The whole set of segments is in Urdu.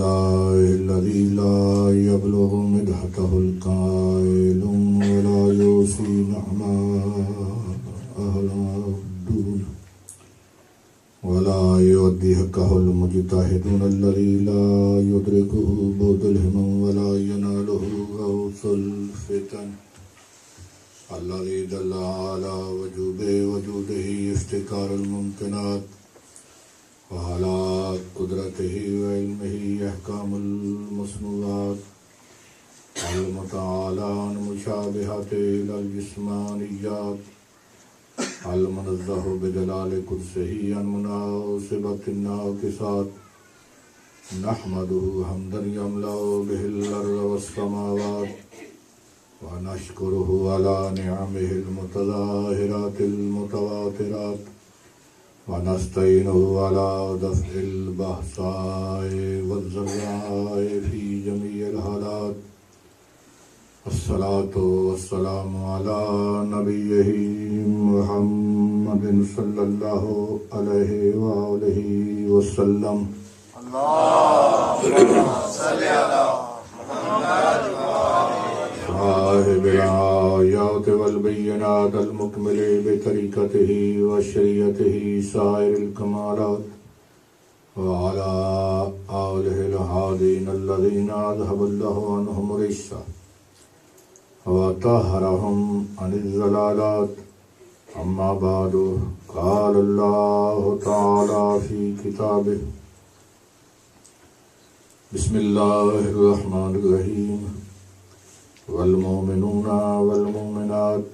الله الذي لا يبلغ مدحته القائل ولا يوصي نعما أهل الدون ولا يؤدي حقه المجتهدون الذي لا يدركه بعد الهمم ولا يناله غوث الفتن الذي دل على وجوده افتكار الممكنات وعلى قدرته وعلمه احكام المصنوعات المتعالى عن مشابهة الجسمانيات المنزه بجلال قدسه عن مناسبة الناقصات نحمده حمدا يملأ به الأرض والسماوات ونشكره على نعمه المتظاهرات المتواترات ونستعينه على دفع البأساء والضراء في جميع الحالات الصلاة والسلام على نبيه محمد صلى الله عليه وآله وسلم اللهم صل على محمد صاحب الآيات والبينات المكمل بطريقته وشريعته سائر الكمالات وعلى آله الهادين الذين أذهب الله عنهم الرجس وطهرهم عن الضلالات أما بعد قال الله تعالى في كتابه بسم الله الرحمن الرحيم والمؤمنون والمؤمنات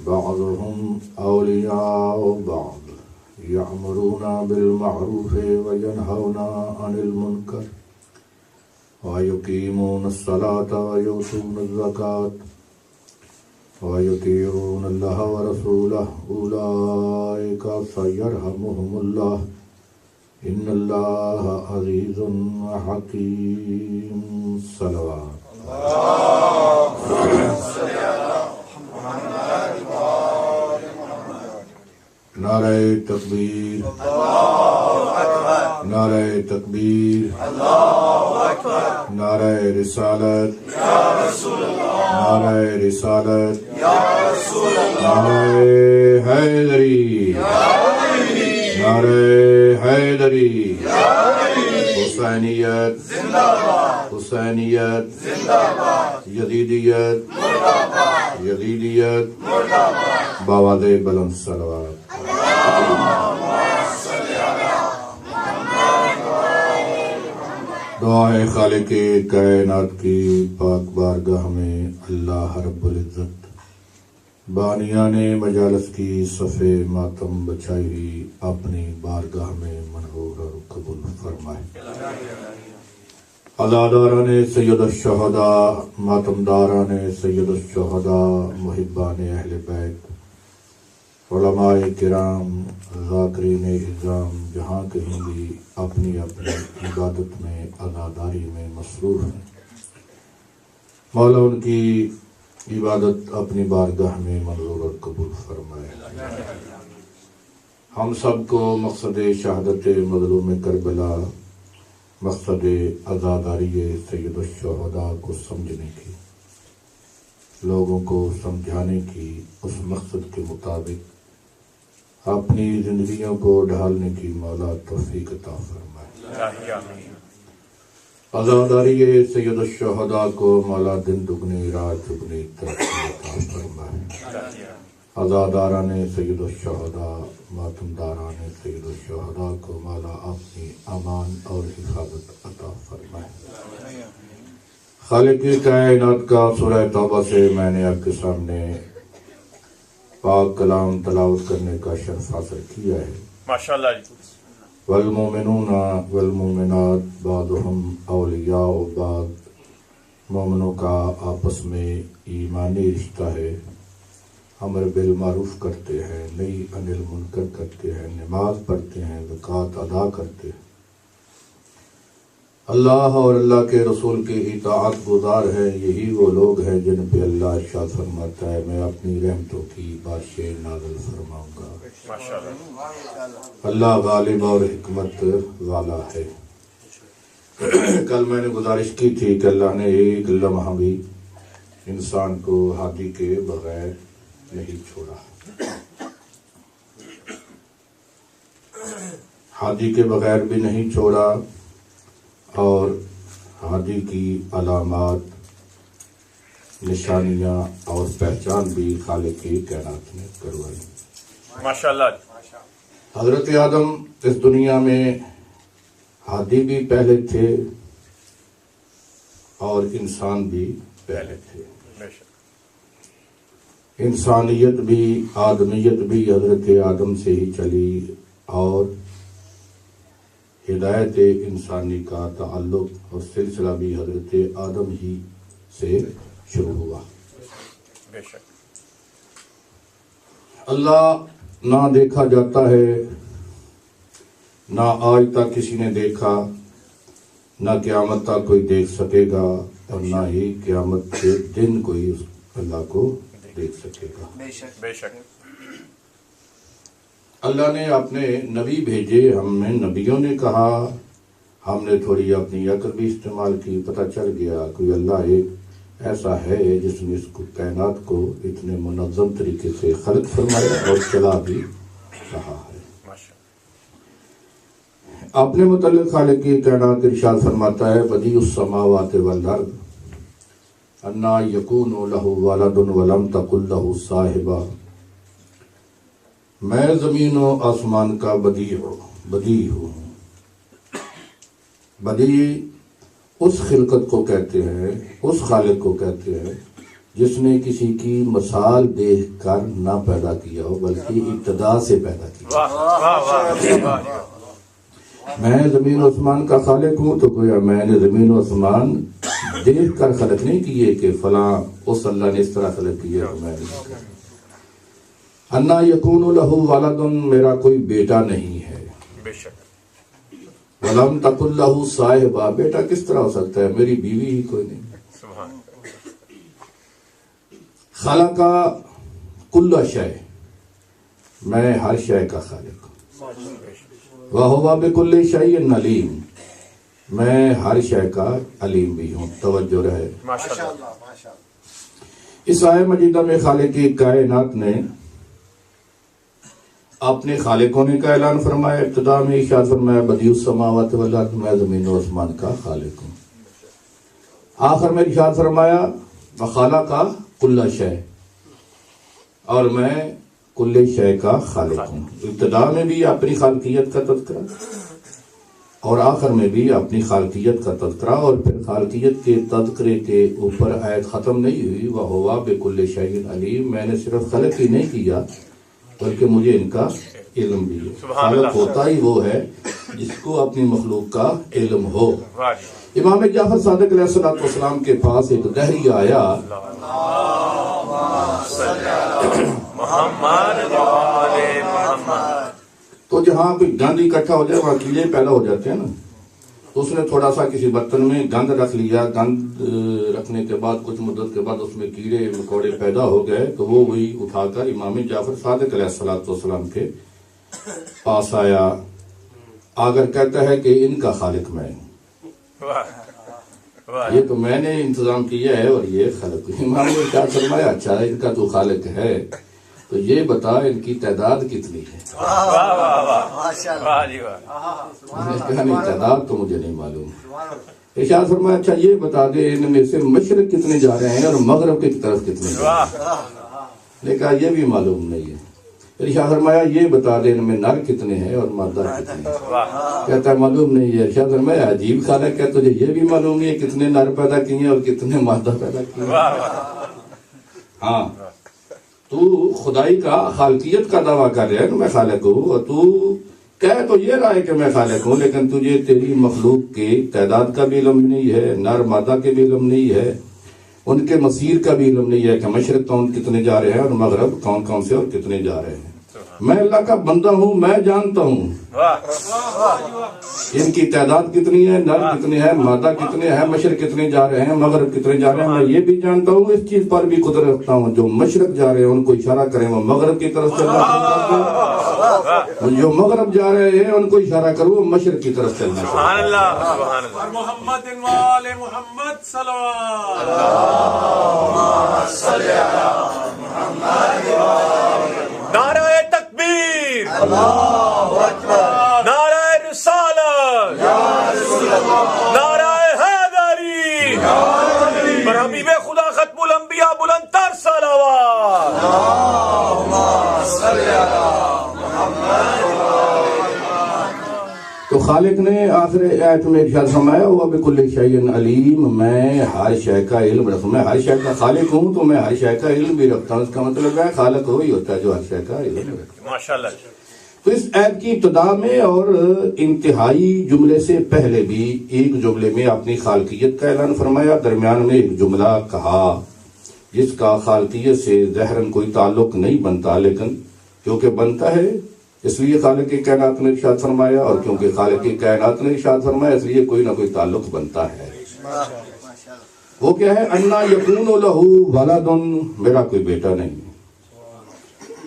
بعضهم أولياء بعض يأمرون بالمعروف وينهون عن المنكر ويقيمون الصلاة ويؤتون الزكاة ويطيعون الله ورسوله أولئك سيرحمهم الله إن الله عزيز حكيم صلوات نعرہ تکبیر نعرہ تکبیر نعرہ رسالت نعرہ رسالت نعرہ حیدری نعرہ حیدری حسینیت حسینیت یزیدیت یزیدیت بآواز بلند صلوات دعائے خالق کائنات کی پاک بارگاہ میں اللہ رب العزت بانیان مجالس کی صف ماتم بچائی ہوئی اپنی بارگاہ میں منظور اور قبول فرمائے۔ عزاداران سید الشہداء، ماتمداران سید الشہداء، محبان اہل بیت، علماء کرام، ذاکرین اعظام جہاں کہیں بھی اپنی اپنی عبادت میں عزاداری میں مصروف ہیں، مولا ان کی عبادت اپنی بارگاہ میں منظور اور قبول فرمائے۔ ہم سب کو مقصد شہادت مظلوم کربلا، مقصد عزاداری سید الشہداء کو سمجھنے کی، لوگوں کو سمجھانے کی، اس مقصد کے مطابق اپنی زندگیوں کو ڈھالنے کی مولا توفیق عطا فرمائے۔ عزاداری سید الشہداء کو مولا دن دگنی رات دگنی ترقی عطا فرمائے۔ عزاداران سید الشہداء، ماتمداران سید الشہداء کو مولا اپنی امان اور حفاظت عطا فرمائے۔ خالق کائنات کا سورہ توبہ سے میں نے آپ کے سامنے پاک کلام تلاوت کرنے کا شرف حاصل کیا ہے۔ ماشاءاللہ جی۔ والمومنون والمومنات بعضهم اولیاء بعض، مومنوں کا آپس میں ایمانی رشتہ ہے، امر بالمعروف کرتے ہیں، نہی عن المنکر کرتے ہیں، نماز پڑھتے ہیں، زکوٰۃ ادا کرتے ہیں، اللہ اور اللہ کے رسول کی اطاعت گزار ہیں۔ یہی وہ لوگ ہیں جن پہ اللہ ارشاد فرماتا ہے میں اپنی رحمتوں کی بارشیں نازل فرماؤں گا۔ اللہ غالب اور حکمت والا ہے۔ کل میں نے گزارش کی تھی کہ اللہ نے ایک لمحہ بھی انسان کو ہادی کے بغیر نہیں چھوڑا، ہادی کے بغیر بھی نہیں چھوڑا، اور ہادی کی علامات، نشانیاں اور پہچان بھی خالق کی کائنات نے کروائی۔ ماشاءاللہ حضرت آدم اس دنیا میں ہادی بھی پہلے تھے اور انسان بھی پہلے تھے۔ بے شک انسانیت بھی، آدمیت بھی حضرت آدم سے ہی چلی، اور ہدایت انسانی کا تعلق اور سلسلہ بھی حضرت آدم ہی سے شروع ہوا۔ بے شک اللہ نہ دیکھا جاتا ہے، نہ آج تک کسی نے دیکھا، نہ قیامت تک کوئی دیکھ سکے گا، اور نہ ہی قیامت کے دن کوئی اس اللہ کو دیکھ سکے گا۔ بے شک اللہ نے اپنے نبی بھیجے، ہمیں نبیوں نے کہا، ہم نے تھوڑی اپنی عقل بھی استعمال کی، پتہ چل گیا کوئی اللہ ایک ایسا ہے جس نے اس کائنات کو اتنے منظم طریقے سے خلق فرمایا اور چلا بھی رہا ہے۔ اپنے متعلق خالق کی کائنات ارشاد فرماتا ہے، بدیع السماوات والارض انا یکون لہ ولد ولم تکن لہ صاحبہ، میں زمین و آسمان کا بدیع ہوں۔ بدیع اس خلقت کو کہتے ہیں، اس خالق کو کہتے ہیں جس نے کسی کی مثال دیکھ کر نہ پیدا کیا ہو بلکہ ابتدا سے پیدا کیا۔ واہ واہ واہ، میں زمین و آسمان کا خالق ہوں تو گویا میں نے زمین و آسمان دیکھ کر خلق نہیں کیے کہ فلاں اس اللہ نے اس طرح خلق کیا تو میں نے۔ انا یکون لہ ولد، میرا کوئی بیٹا نہیں ہے۔ بے شک ولم تکن لہ صاحبہ، بیٹا کس طرح ہو سکتا ہے، میری بیوی ہی کوئی نہیں۔ سبحان خلق کل شے، میں ہر شے کا خالق ہوں۔ وَهُوَ بِكُلِّ شَيْءٍ عَلِيمٌ، میں ہر شے کا علیم بھی ہوں۔ توجہ رہے، ماشاءاللہ اس آیہ مجیدہ میں خالق کی کائنات نے اپنے خالق ہونے کا اعلان فرمایا۔ ابتدا میں ارشاد فرمایا بدیع السماوات والارض، میں زمین و آسمان کا خالق ہوں۔ آخر میں ارشاد فرمایا وخلق کل شے، اور میں کل شے کا خالق ہوں۔ ابتدا میں بھی اپنی خالقیت کا تذکرہ اور آخر میں بھی اپنی خالقیت کا تذکرہ، اور پھر خالقیت کے تذکرے کے اوپر آیت ختم نہیں ہوئی وَهُوَ بِكُلِّ شَيْءٍ عَلِيمٌ، میں نے صرف خلق ہی نہیں کیا بلکہ مجھے ان کا علم بھی ہے۔ خالق ہوتا ہی وہ ہے جس کو اپنی مخلوق کا علم ہو۔ امام جعفر صادق علیہ السلام کے پاس ایک دہری آیا، تو جہاں کوئی گند اکٹھا ہو جائے وہاں کیڑے پیدا ہو جاتے ہیں نا، تو اس نے تھوڑا سا کسی برتن میں گند رکھ لیا، گند رکھنے کے بعد کچھ مدت کے بعد اس میں کیڑے مکوڑے پیدا ہو گئے، تو وہ وہی اٹھا کر امام جعفر صادق علیہ السلام کے پاس آیا، آگر کہتا ہے کہ ان کا خالق میں ہوں، یہ تو میں نے انتظام کیا ہے اور یہ خالق۔ امام نے کیا فرمایا، اچھا ان کا تو خالق ہے تو یہ بتا ان کی تعداد کتنی ہے؟ میں نے کہا نہیں، تعداد تو مجھے نہیں معلوم۔ ارشاد فرمایا اچھا یہ بتا دے ان میں سے مشرق کتنے جا رہے ہیں اور مغرب کی طرف کتنے جا رہے ہیں؟ میں نے کہا یہ بھی معلوم نہیں ہے۔ ارشاد فرمایا یہ بتا دے ان میں نر کتنے ہیں اور مادہ کتنے ہیں؟ کہتا ہے معلوم نہیں ہے۔ ارشاد فرمایا عجیب خالق ہے، تجھے یہ بھی معلوم نہیں ہے کتنے نر پیدا کیے ہیں اور کتنے مادہ پیدا کیے ہیں؟ ہاں، تو خدائی کا خالقیت کا دعویٰ کر رہا ہے کہ میں خالق ہوں، اور تو کہہ تو یہ رہا ہے کہ میں خالق ہوں، لیکن تجھے تیری مخلوق کی تعداد کا بھی علم نہیں ہے، نر مادہ کے بھی علم نہیں ہے، ان کے مسیر کا بھی علم نہیں ہے کہ مشرق کون کتنے جا رہے ہیں اور مغرب کون کون سے اور کتنے جا رہے ہیں۔ میں اللہ کا بندہ ہوں، میں جانتا ہوں ان کی تعداد کتنی ہے، نر کتنے ہیں، مادہ کتنے ہیں، مشرق کتنے جا رہے ہیں، مغرب کتنے جا رہے ہیں، میں یہ بھی جانتا ہوں، اس چیز پر بھی قدرت رکھتا ہوں، جو مشرق جا رہے ہیں ان کو اشارہ کریں وہ مغرب کی طرف چلنا شروع کر دیں، جو مغرب جا رہے ہیں ان کو اشارہ کرو وہ مشرق کی طرف چلنا شروع سبحان اللہ سبحان اللہ محمد وآل محمد صلوات نعرہ تکبیر نعرہ رسالت نعرہ حیدری پر حبیب خدا ختم الانبیاء بلند تر صلوات تو خالق نے آخر آیت میں ارشاد فرمایا وہ بکل شیء علیم، میں ہر شے کا علم رکھوں، میں ہر شے کا خالق ہوں تو میں ہر شے کا علم بھی رکھتا ہوں، اس کا مطلب ہے خالق وہی ہوتا ہے جو ہر شے کا علم رکھتا ہے۔ ماشاءاللہ تو اس آیت کی ابتدا میں اور انتہائی جملے سے پہلے بھی ایک جملے میں اپنی خالقیت کا اعلان فرمایا، درمیان میں ایک جملہ کہا جس کا خالقیت سے ظاہراً کوئی تعلق نہیں بنتا، لیکن کیونکہ بنتا ہے اس لیے خالق کائنات نے ارشاد فرمایا، اور کیونکہ خالق کائنات نے ارشاد فرمایا اس لیے کوئی نہ کوئی تعلق بنتا ہے۔ وہ کیا ہے؟ انا یکون لہ ولد، میرا کوئی بیٹا نہیں ہے،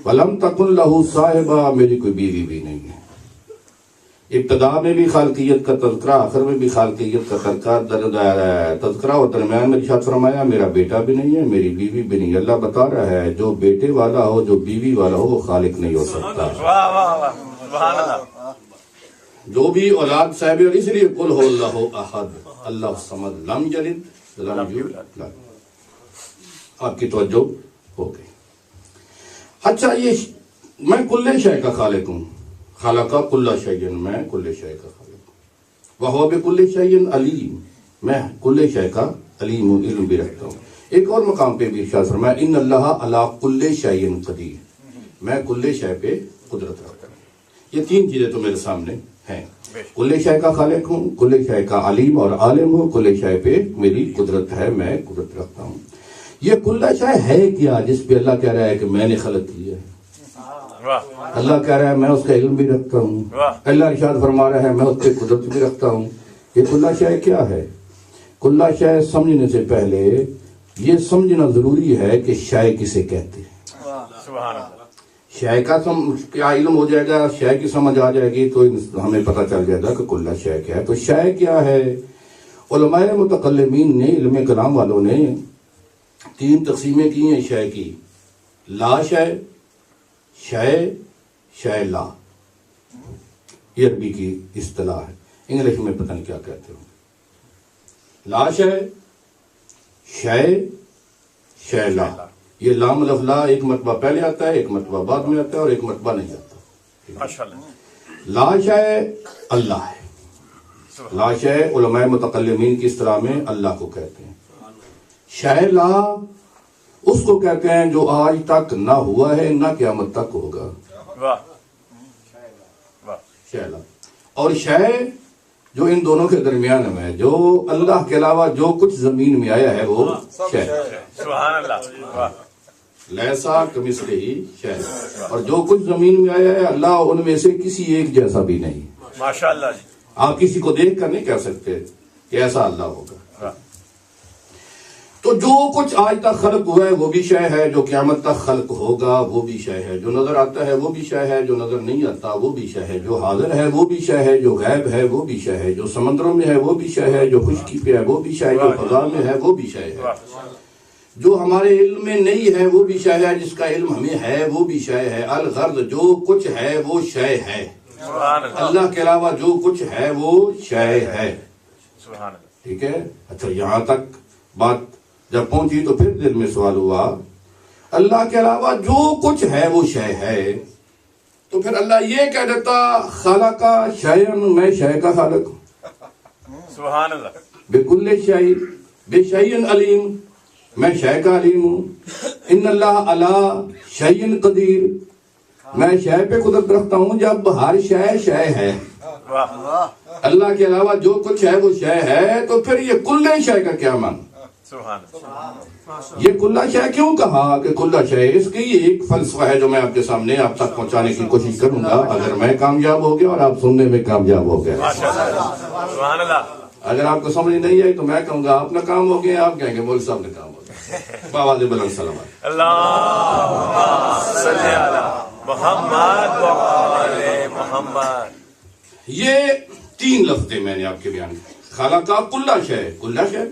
ولم تکن لہ صاحبہ، میری کوئی بیوی بھی نہیں ہے۔ ابتدا میں بھی خالقیت کا تذکرہ، آخر میں بھی خالقیت کا تذکرہ، اور درمیان میں ارشاد فرمایا میرا بیٹا بھی نہیں ہے، میری بیوی بھی نہیں ہے۔ اللہ بتا رہا ہے جو بیٹے والا ہو، جو بیوی والا ہو، وہ خالق نہیں ہو سکتا۔ واہ واہ واہ سبحان اللہ جو بھی اولاد صاحب، اور اس لیے قل هو اللہ احد اللہ الصمد لم یلد ولم یولد۔ آپ کی توجہ ہو گئی؟ اچھا، یہ میں کل شے کا خالق ہوں، خالق کل شیء، میں کل شے کا خالق ہوں، وہو بکل شیء علیم، میں کل شے کا علیم ہوں، علم بھی رکھتا ہوں۔ ایک اور مقام پہ بھی ارشاد فرمایا ان اللہ علی کل شیء قدیر، میں کل شے پہ قدرت رکھتا ہوں۔ یہ تین چیزیں تو میرے سامنے ہیں، کل شے کا خالق ہوں، کل شے کا علیم اور عالم ہوں، کل شے پہ میری قدرت ہے، میں قدرت رکھتا ہوں۔ یہ کل شے ہے کیا جس پہ اللہ کہہ رہا ہے کہ میں نے خلق کیا ہے؟ اللہ کہہ رہا ہے میں اس کا علم بھی رکھتا ہوں، اللہ ارشاد فرما رہا ہے میں اس پہ قدرت بھی رکھتا ہوں۔ یہ کل شے کیا ہے؟ کل شے سمجھنے سے پہلے یہ سمجھنا ضروری ہے کہ شے کسے کہتے ہیں۔ سبحان اللہ شے کا کیا علم ہو جائے گا، شے کی سمجھ آ جائے گی تو ہمیں پتہ چل جائے گا کہ کل شے کیا ہے۔ تو شے کیا ہے؟ علماء متکلمین نے، علم کلام والوں نے تین تقسیمیں کی ہیں شے کی: لا شے، شے، شے لا۔ یہ عربی کی اصطلاح ہے، انگلش میں پتہ نہیں کیا کہتے ہوں۔ لا شے، شے، شے لا۔ یہ لام لفظ لا ایک مرتبہ پہلے آتا ہے، ایک مرتبہ بعد میں آتا ہے، اور ایک مرتبہ نہیں آتا۔ ماشاءاللہ لا شے اللہ ہے، لا شے علماء متکلمین کی اصطلاح میں اللہ کو کہتے ہیں۔ شے لا اس کو کہتے ہیں جو آج تک نہ ہوا ہے نہ قیامت تک ہوگا، واہ واہ شے لا۔ اور شے جو ان دونوں کے درمیان میں، جو اللہ کے علاوہ جو کچھ زمین میں آیا ہے وہ شے، سبحان اللہ واہ لیسا کمثلہ شے، اور جو کچھ زمین میں آیا ہے اللہ ان میں سے کسی ایک جیسا بھی نہیں۔ ماشاءاللہ جی آپ کسی کو دیکھ کر نہیں کہہ سکتے کہ ایسا اللہ ہوگا۔ واہ تو جو کچھ آج تک خلق ہوا ہے وہ بھی شے ہے، جو قیامت تک خلق ہوگا وہ بھی شے ہے، جو نظر آتا ہے وہ بھی شے ہے، جو نظر نہیں آتا وہ بھی شے ہے، جو حاضر ہے وہ بھی شے ہے، جو غیب ہے وہ بھی شے ہے، جو سمندروں میں ہے وہ بھی شے ہے، جو خشکی پہ ہے وہ بھی شے ہے، جو فضا میں ہے وہ بھی شے ہے، جو ہمارے علم میں نہیں ہے وہ بھی شے ہے، جس کا علم ہمیں ہے وہ بھی شے ہے۔ الغرض جو کچھ ہے وہ شے ہے، سبحان اللہ اللہ کے علاوہ جو کچھ ہے وہ شے ہے۔ سبحان اللہ ٹھیک ہے؟ اچھا، یہاں تک بات جب پہنچی تو پھر دل میں سوال ہوا اللہ کے علاوہ جو کچھ ہے وہ شے ہے، تو پھر اللہ یہ کہہ دیتا خالق شیئن، میں شے کا خالق ہوں، سبحان اللہ بکل شیء بے شیئن علیم، میں شے کا علیم ہوں، ان اللہ علی شیئن قدیر، میں شے پہ قدرت رکھتا ہوں جب ہر شے شے ہے۔ واہ اللہ کے علاوہ جو کچھ ہے وہ شے ہے، تو پھر یہ کل شے کا کیا معنی؟ سبحان اللہ. یہ کلّا شے کیوں کہا کہ کلّا شے؟ اس کی ایک فلسفہ ہے جو میں آپ کے سامنے آپ تک پہنچانے کی کوشش کروں گا. اگر میں کامیاب ہو گیا اور آپ سننے میں کامیاب ہو گئے. سبحان اللہ. اگر آپ کو سمجھ نہیں آئی تو میں کہوں گا آپ نے کام ہو گیا، آپ کہیں گے مول صاحب نے کام ہو گیا. بآواز بلند سلامت. اللہم صلی علی محمد و آل محمد. یہ 3 لفظ میں نے آپ کے بیان کیے. خلقہ کلّا شے، کلّا شے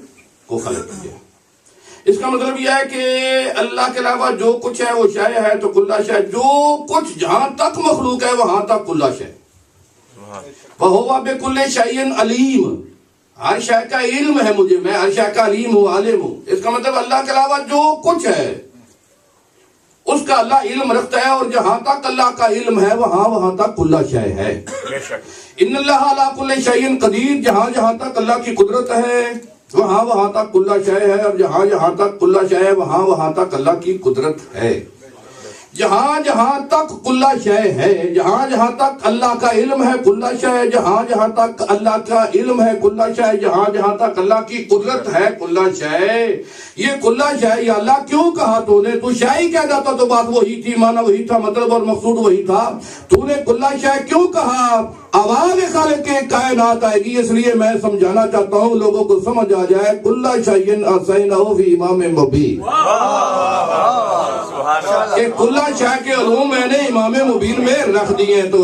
کو خلق کیا. اس کا مطلب یہ ہے کہ اللہ کے علاوہ جو کچھ ہے وہ شے ہے تو کلّا شے. جو کچھ جہاں تک مخلوق ہے وہاں تک کلّا شے. وَهُوَ بِكُلِّ شَيْءٍ عَلِيمٌ. ہر شے کا علم ہے مجھے، میں ہر شے کا علیم ہوں، عالم ہوں. اس کا مطلب اللہ کے علاوہ جو کچھ ہے اس کا اللہ علم رکھتا ہے، اور جہاں تک اللہ کا علم ہے وہاں تک کلّا شے ہے. بے شک. ان اللہ علی کل شیء قدیر. جہاں تک اللہ کی قدرت ہے وہاں تک کلّا شے ہے، اور جہاں تک کلّا شے ہے وہاں تک اللہ کی قدرت ہے. جہاں تک کلّا شے ہے، جہاں تک اللہ کا علم ہے کلّا شے، جہاں تک اللہ کا علم ہے کلّا شے، جہاں تک اللہ کی قدرت ہے کلّا شے. یہ کلّا شے یا اللہ کیوں کہا تو نے؟ تو شے ہی کہہ جاتا تو بات وہی تھی، معنی وہی تھا، مطلب اور مقصود وہی تھا. تو نے کلّا شے کیوں کہا؟ آواز خالق کائنات آئے گی، اس لیے میں سمجھانا چاہتا ہوں لوگوں کو سمجھ آ جائے. کلّ شیء احصیناہ فی امام مبین. کہ کلّا شے کے علوم میں نے امام مبین میں رکھ دیے ہیں. تو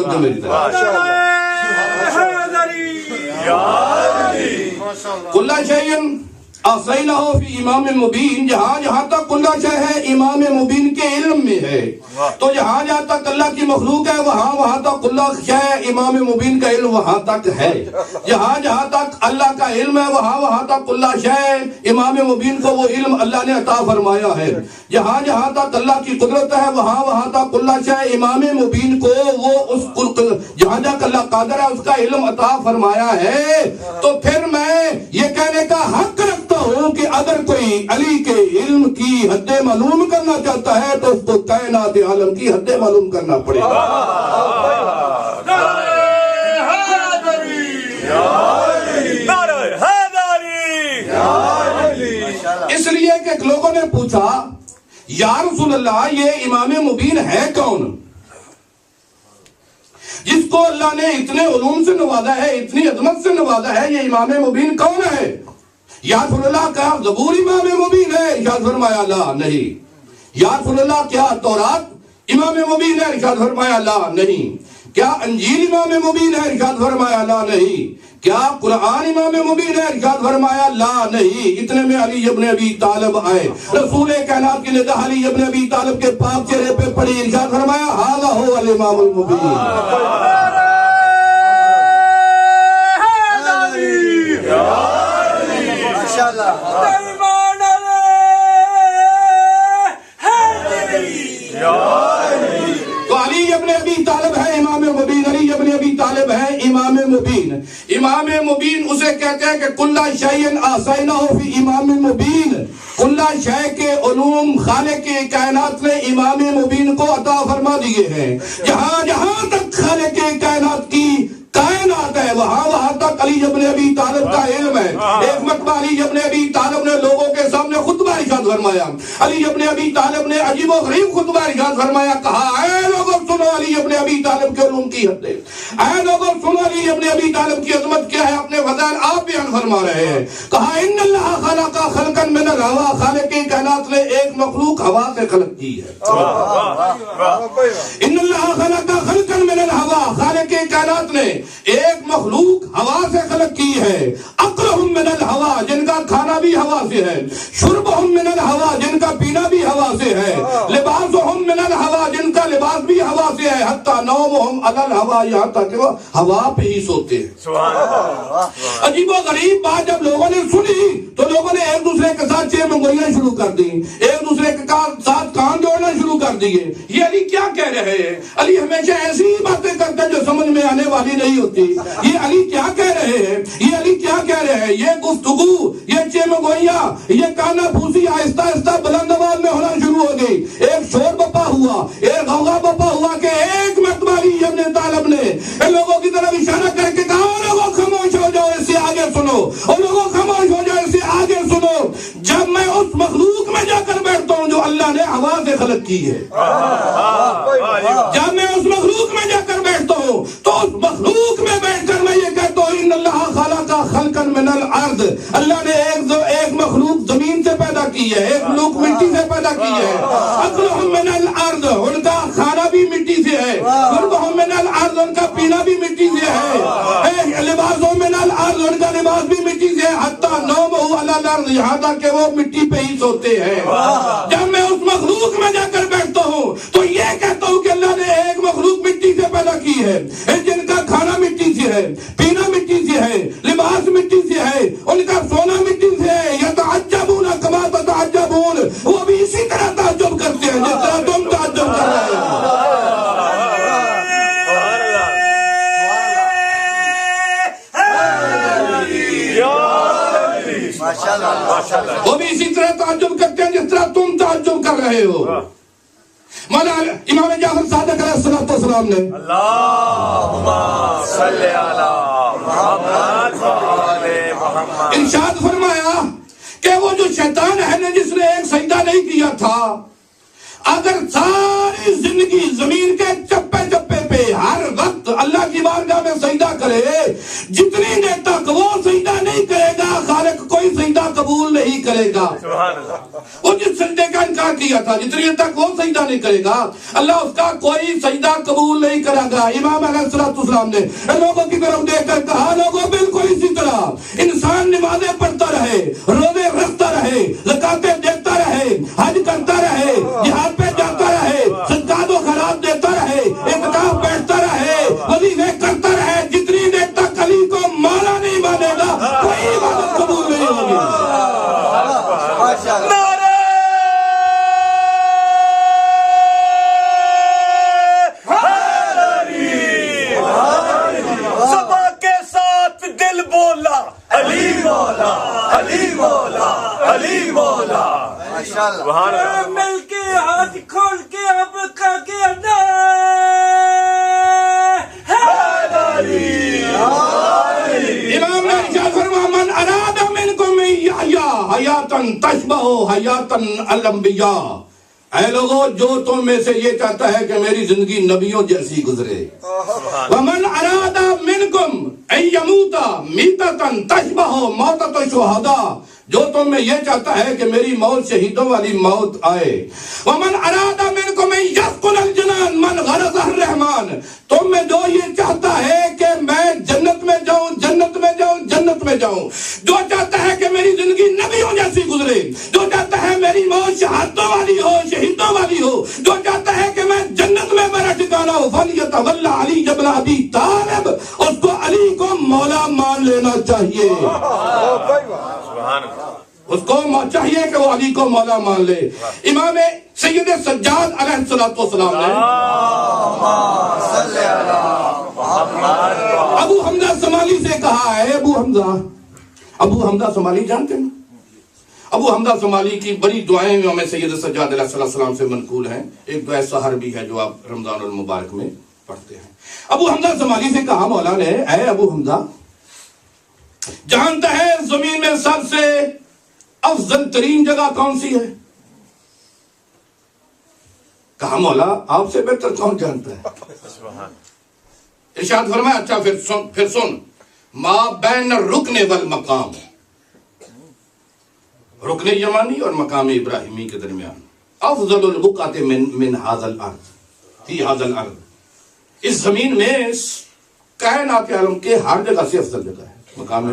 کلّ شیء احصیناہ فی امام مبین. جہاں تک کلّا شے ہے امام مبین کے علم میں ہے. تو جہاں تک اللہ کی مخلوق ہے وہاں تک کلّا شے امام مبین کا علم وہاں تک ہے. جہاں تک اللہ کا علم ہے وہاں تک کلّا شے امام مبین کو وہ علم اللہ نے عطا فرمایا ہے. جہاں تک اللہ کی قدرت ہے وہاں تک کلّا شے امام مبین کو وہ اس جہاں تک اللہ قادر ہے اس کا علم عطا فرمایا ہے. تو پھر میں یہ کہنے کا حق رکھتا ہوں کہ اگر کوئی علی کے علم کی حد معلوم کرنا چاہتا ہے تو اس کو کائنات عالم کی حد معلوم کرنا پڑے گا. اس لیے کہ لوگوں نے پوچھا یا رسول اللہ یہ امام مبین ہے کون جس کو اللہ نے اتنے علوم سے نوازا ہے، اتنی عظمت سے نوازا ہے؟ یہ امام مبین کون ہے؟ یا رسول اللہ کیا زبور امام مبین ہے؟ ارشاد فرمایا لا نہیں. یا رسول اللہ کیا تورات امام مبین ہے؟ ارشاد فرمایا لا نہیں. کیا انجیل امام مبین ہے؟ ارشاد فرمایا لا نہیں. کیا قرآن امام مبین ہے؟ ارشاد فرمایا لا نہیں. اتنے میں علی ابن ابی طالب آئے، رسول کائنات کی نگاہ علی ابن ابی طالب کے پاک چہرے پہ پڑی. ارشاد فرمایا ھذا ھو الامام المبین. تو علی ابن ابی طالب ہے امام مبین. علی ابن ابی طالب ہے امام مبین. امام مبین اسے کہتے ہیں کہ کلّ شیء احصیناہ فی امام مبین. کلّ شے کے علوم خالق کائنات نے امام مبین کو عطا فرما دیے ہیں. جہاں تک خالق کائنات کی کائنات ہے وہاں تک علی ابن ابی طالب کا علم ہے. ایک مرتبہ علی ابن ابی طالب نے لوگوں کے سامنے خطبہ ارشاد فرمایا. علی ابن ابی طالب نے عجیب و غریب خطبہ ارشاد فرمایا. کہا اے لوگوں سنو علی ابن ابی طالب کے علوم کی حد ہے. اے لوگوں سنو علی ابن ابی طالب کی عظمت کیا ہے. اپنے فضائل آپ بیان فرما رہے ہیں. کہا ان اللہ خلق خلقا من الہوا. خالق کائنات نے ایک مخلوق ہوا سے خلق کی ہے. ان اللہ خلق خلقا من الہوا. خالق کائنات نے ایک مخلوق ہوا سے خلق کی ہے. اکلہم من الہوا. جن کا کھانا بھی ہوا سے ہے. شربہم من الہوا. جن کا پینا بھی ہوا سے ہے. لباسہم من الہوا. جن کا لباس بھی ہوا سے ہے. حتی نومہم علی الہوا. یہاں تک کہ وہ ہوا پہ ہی سوتے ہیں. عجیب و غریب بات جب لوگوں نے سنی تو لوگوں نے ایک دوسرے کے ساتھ چھ منگوئیاں شروع کر دی. ایک دوسرے کے ساتھ کان جوڑنا شروع کر دیے. یہ علی کیا کہہ رہے ہیں؟ علی ہمیشہ ایسی باتیں کرتے جو سمجھ میں آنے والی نہیں ہوتی. یہ علی کیا کہہ رہے ہیں؟ یہ علی کیا کہہ رہے ہیں؟ یہ گفتگو، یہ چمگوئیاں، یہ کانا پھوسی آہستہ آہستہ بلند آواز میں ہونا شروع ہو گئی. ایک شور بپا ہوا، ایک غوغا بپا ہوا کہ ایک مرتبہ علی ابن طالب نے ان لوگوں کی طرف اشارہ کر کے کہا لوگوں خاموش ہو جاؤ، اس سے آگے سنو. اور لوگوں خاموش ہو جاؤ، اس سے آگے سنو. جب خلق کی ہے. جب میں اس مخلوق میں جا کر بیٹھتا ہوں تو اس مخلوق میں بیٹھ کر میں یہ کہتا ہوں ان اللہ خلق خلقا من الارض، اللہ نے ایک مخلوق زمین سے پیدا کی ہے، ایک مخلوق مٹی سے پیدا کی ہے. اکلہم من الارض، ان کا کھانا بھی مٹی سے ہے. شربہم من الارض، ان کا پینا بھی مٹی سے ہے. لباسہم من الارض، ان کا لباس بھی مٹی سے ہے. حتی نومہ علی الارض، یہاں تک کہ وہ مٹی پہ ہی سوتے ہیں. جب میں اس مخلوق میں جا کر بیٹھتا ہوں تو یہ کہتا ہوں کہ اللہ نے ایک مخلوق مٹی سے پیدا کی ہے، جن کا کھانا مٹی سے ہے، پینا مٹی سے ہے، لباس مٹی سے ہے، ان کا سونا مٹی سے ہے. یتعجبون کما تتعجبون، وہ بھی اسی طرح تعجب کرتے ہیں جس طرح تم تعجب کر رہے ہو. وہ بھی اسی طرح تعجب کرتے ہیں جس طرح تم تعجب کر رہے ہو. مولا امام جعفر صادق علیہ السلام نے اللہم صلی علی محمد وعلی محمد ارشاد فرمایا کہ وہ جو شیطان ہے نا جس نے ایک سجدہ نہیں کیا تھا، اگر ساری زندگی زمین کے چپے چپے پہ ہر وقت اللہ کی بارگاہ میں سجدہ کرے، جتنی دیر تک وہ سجدہ نہیں کرے گا خالق کوئی سجدہ قبول نہیں کرے گا. سبحان اللہ. وہ جس سجدے کا انکار کیا تھا جتنی دیر تک وہ سجدہ نہیں کرے گا اللہ اس کا کوئی سجدہ قبول نہیں کرے گا. امام علیہ السلام نے لوگوں کی طرف دیکھ کر کہا لوگوں بالکل اسی طرح انسان نمازیں پڑھتا رہے، روزے رکھتا رہے، زکاتیں دیتا رہے، حج کرتا رہے، جہاد پہ جاتا رہے، صدقات و خیرات دیتا رہے، اعتکاف بیٹھتا رہے، وظیفے کرتا رہے، جتنی دیر تک علی کو مولا نہیں مانے گا کوئی عبادت قبول نہیں ہوگی. صبا کے ساتھ دل بولا علی مولا علی مولا علی مولا. سبحان اللہ. مل کے ہاتھ کھول کے اب کا کے امام نے ارشاد فرمایا من اراد منکم یحییٰ حیاتاً تشبہ حیاتاً الانبیاء، اے لوگو جو تم میں سے یہ چاہتا ہے کہ میری زندگی نبیوں جیسی گزرے. ومن اراد منکم ان یموت میتۃ تشبہ موتۃ الشہداء، جو تم میں یہ چاہتا ہے کہ میری موت شہیدوں والی موت آئے. ومن اراد منکم ان یسکن الجنان من غرض الرحمن، تم میں جو یہ چاہتا ہے کہ میں جنت میں جاؤں جنت میں جاؤں جنت میں جاؤں، جو چاہتا ہے کہ میری زندگی نبیوں جیسی گزرے، جو چاہتا ہے میری موت شہادتوں والی ہو شہیدوں والی ہو، جو چاہتا ہے کہ میں جنت میں میرا ٹھکانہ ہو، فلیتولی علی بن ابی طالب، اس کو علی کو مولا مان لینا چاہیے. سبحان اللہ. اس کو چاہیے کہ وہ علی کو مولا مان لے. امام سید سجاد علیہ السلام نے ابو حمزہ سمالی سے کہا ہے، ابو حمزہ سمالی جانتے ہیں؟ ابو حمزہ سمالی کی بڑی دعائیں امام سید سجاد علیہ السلام سے منقول ہیں. ایک دعائے سحر بھی ہے جو آپ رمضان المبارک میں پڑھتے ہیں. ابو حمزہ سمالی سے کہا مولا نے، اے ابو حمزہ جانتا ہے زمین میں سب سے افضل ترین جگہ کون سی ہے؟ کہا مولا آپ سے بہتر کون جانتا ہے؟ ارشاد فرمایا اچھا پھر سن ما بین الرکن والمقام، رکن یمانی اور مقام ابراہیمی کے درمیان افضل البقعۃ من ھذا الارض فی ھذا الارض، اس زمین میں کائنات عالم کے ہر جگہ سے افضل جگہ ہے مقام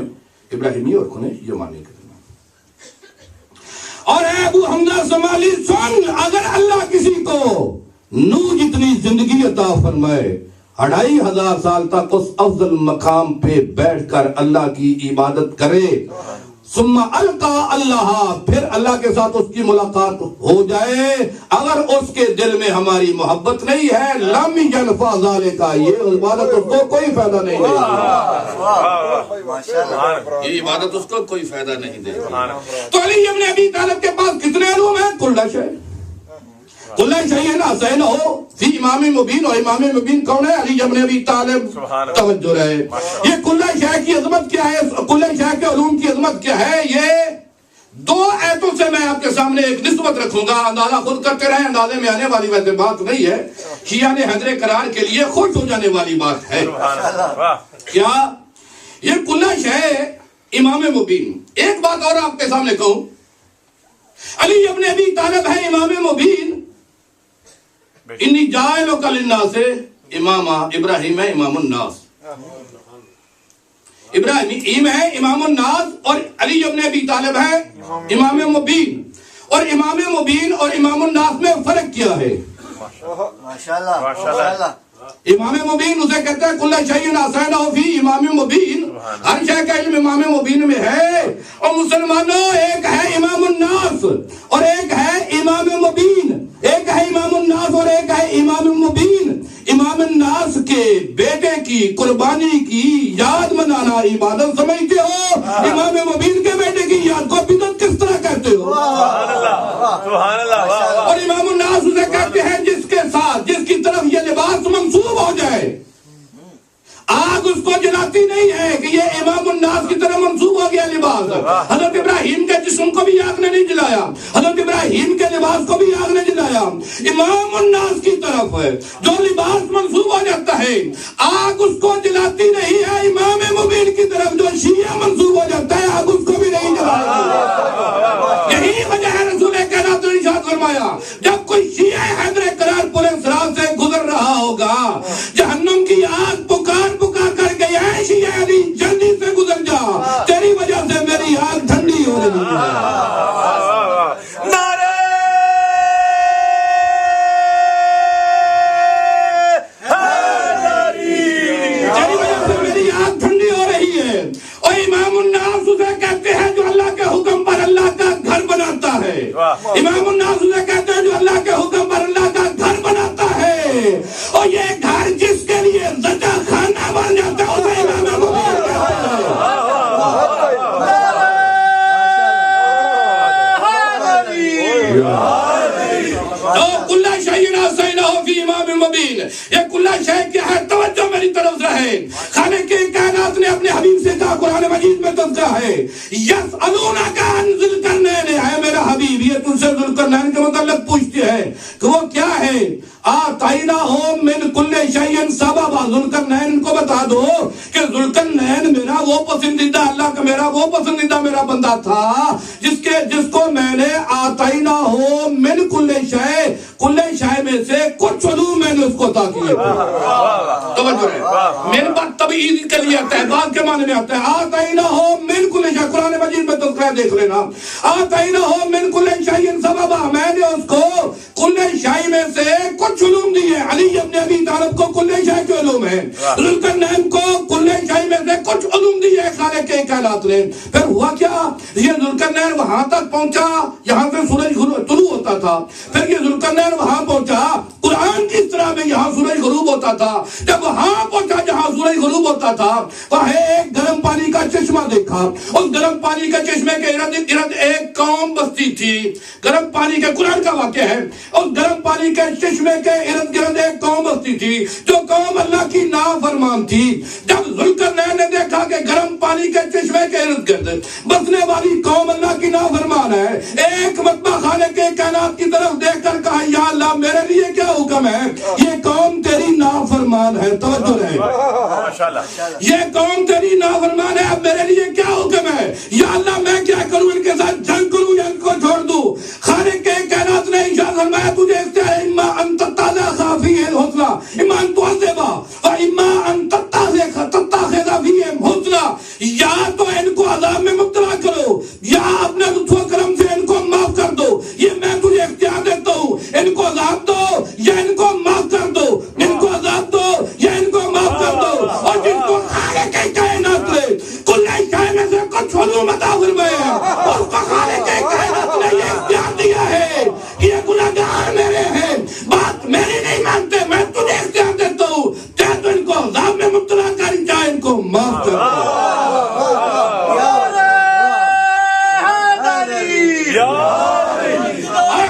ابراہیمی اور رکن یمانی کے درمیان. اور اے ابو حمزہ سمالی سن، اگر اللہ کسی کو نوح جتنی زندگی عطا فرمائے 2500 سال تک اس افضل مقام پہ بیٹھ کر اللہ کی عبادت کرے، ثم القا اللہ، پھر اللہ کے ساتھ اس کی ملاقات ہو جائے، اگر اس کے دل میں ہماری محبت نہیں ہے لم ینفع ذالک، یہ عبادت اس کو کوئی فائدہ نہیں دے گی، یہ عبادت اس کو کوئی فائدہ نہیں دے گی. تو علی ابن ابی طالب کے پاس کتنے علوم ہیں؟ کل شیء، کل شیء حسین ہو فی امام مبین، اور امام مبین کون ہے؟ علی ابن ابی طالب. توجہ رہے، یہ کل شیء کی عظمت کیا ہے، کل شیء کے علوم کی عظمت کیا ہے؟ یہ دو ایتوں سے میں آپ کے سامنے ایک نسبت رکھوں گا، اندازہ خود کرتے رہے، اندازے میں آنے والی ویسے بات نہیں ہے، شیعہ نے حیدر قرار کے لیے خوش ہو جانے والی بات ہے۔ کیا یہ کلش ہے امام مبین؟ ایک بات اور آپ کے سامنے کہوں، علی ابن ابی طالب ہے امام مبین، انی جاعلک للناس اماما، ابراہیم ہے امام الناس، ابراہیم ہے امام الناس، اور علی ابن ابی طالب ہے امام مبین۔ اور امام مبین اور امام الناس میں فرق کیا ہے؟ ماشاءاللہ۔ امام مبین اسے کہتے ہیں کل شیء احصینہ فی امام مبین، ہر شے کا علم امام مبین میں ہے۔ اور مسلمانوں، ایک ہے امام الناس اور ایک ہے امام مبین، ایک ہے امام الناس اور ایک ہے امام مبین۔ امام الناس کے بیٹے کی قربانی کی یاد منانا عبادت سمجھتے ہو، امام مبین کے بیٹے کی یاد کو بدعت کس طرح کہتے ہو؟ سبحان اللہ۔ اور امام الناس اسے کہتے ہیں جس کے ساتھ، جس کی طرف یہ لباس منسوب ہو جائے، آگ اس کو جلاتی نہیں ہے کہ یہ امام الناس کی طرح منسوب ہو گیا لباس۔ حضرت ابراہیم کے جسم کو بھی آگ نے نہیں جلایا، حضرت ابراہیم کے لباس کو بھی آگ نے جلایا، امام الناس کی طرف ہے جو لباس منسوب ہو جاتا ہے، آگ اس کو جلاتی نہیں ہے۔ امام مبین کی طرف جو شیعہ منسوب ہو جاتا ہے، آگ اس کو بھی نہیں جلاتی۔ یہی وجہ ہے رسول کائنات نے ارشاد فرمایا، جب کوئی شیعہ حیدر قرار پورے صراط سے گزر رہا ہوگا، جہنم کی آگ پکار پکار کر کے اے شیعہ علی جلدی سے گزر جا، تیری وجہ سے میری آگ ٹھنڈی ہو رہی ہے۔ نعرہ حیدری، تیری وجہ سے میری آگ ٹھنڈی ہو رہی ہے۔ اور امام الناس اسے کہتے ہیں جو اللہ کے حکم پر اللہ کا گھر بناتا ہے، امام الناس اسے کہتے ہیں جو اللہ کے حکم پر اللہ کا گھر بناتا ہے، اور یہ گھر جس کے لیے زچہ خانہ بن جاتا ہے اسے امام مبین کہتے ہیں۔ تو کل شیء احصینہ فی امام مبین، یہ کل شے کیا ہے؟ توجہ میری طرف رہے، خالق کائنات نے اپنے حبیب سے کہا، قرآن مجید میں تذکرہ ہے، یسألونک عن ذی القرنین، ہے میرا حبیب یہ تم سے ذی القرنین کے متعلق پوچھتے ہیں کہ وہ کیا ہے؟ آتیناہم من کل شیء سببا، ذی القرنین کو بتا دو کہ ذی القرنین میرا وہ پسندیدہ، اللہ کا میرا وہ پسندیدہ میرا بندہ تھا جس کو میں نے آتیناہم من کل شیء، کل شیء میں سے کچھ علوم میں نے اس کو عطا کیے تھے۔ توجہ رہے، میرے بات تبعید کے لیے آتا ہے، بعد کے معنی میں آتا ہے۔ آتیناہم من کل شیء، قرآن مجید میں تذکرہ دیکھ لینا، آتیناہم من کل شیء سببا، میں نے اس کو کل شیء میں سے کچھ علوم دیے۔ علی ابن ابی طالب کو کل شیء کے علوم ہیں، ذی القرنین کو کل شیء میں سے کچھ علوم دیے خالق کائنات نے۔ پھر ہوا کیا؟ یہ ذی القرنین وہاں تک پہنچا، یہاں سے سورج طلوع ہوتا تھا، پھر یہ ذی القرنین وہاں پہنچا، قرآن کی طرح میں یہاں سورج غروب ہوتا تھا، جب وہاں پہنچا جہاں سورج غروب ہوتا تھا، وہاں ایک گرم پانی کا چشمہ دیکھا، اس گرم پانی کے چشمے کے ارد گرد ایک قوم بستی تھی۔ گرم پانی کے، قرآن کا واقعہ ہے، اس گرم پانی کے چشمے کے ارد گرد ایک قوم بستی تھی جو قوم اللہ کی نافرمان تھی۔ جب ذی القرنین نے دیکھا کہ گرم پانی کے چشمے کے ارد گرد بسنے والی قوم اللہ کی نافرمان ہے، ایک مرتبہ خالق کائنات کی طرف دیکھ کر کہا، یا اللہ میرے لیے کیا حکم ہے؟ یہ قوم تیری نافرمان ہے۔ توجہ رہے، یہ قوم تیری نافرمان ہے، اب میرے لیے کیا حکم ہے؟ یا اللہ میں کیا کروں؟ ان کے ساتھ جنگ کروں یا ان کو چھوڑ دوں؟ خالق کائنات نے ارشاد فرمایا، تجھے اختیار ہے، اما ان تتخذ فیہم حسنا، اما ان تعذب و اما ان تتخذ فیہم حسنا، یا تو ان کو عذاب میں مبتلا کرو یا اپنے لطف و کرم سے ان کو معاف کر دو۔ یہ میں تجھے اختیار دیتا ہوں، ان کو عذاب دو یا ان کو معاف کر دو، ان کو عذاب دو یا ان کو معاف کر دو۔ اور جن کو خالق کائنات نے کل شیء میں سے کچھ علوم عطا فرمائے ہیں، اس کو خالق کائنات نے یہ اختیار دیا ہے کہ یہ گناہگار میرے ہیں، بات میری نہیں مانتے، میں تجھے اختیار دیتا ہوں، چاہے تو ان کو عذاب میں مبتلا کر، چاہے ان کو معاف کر۔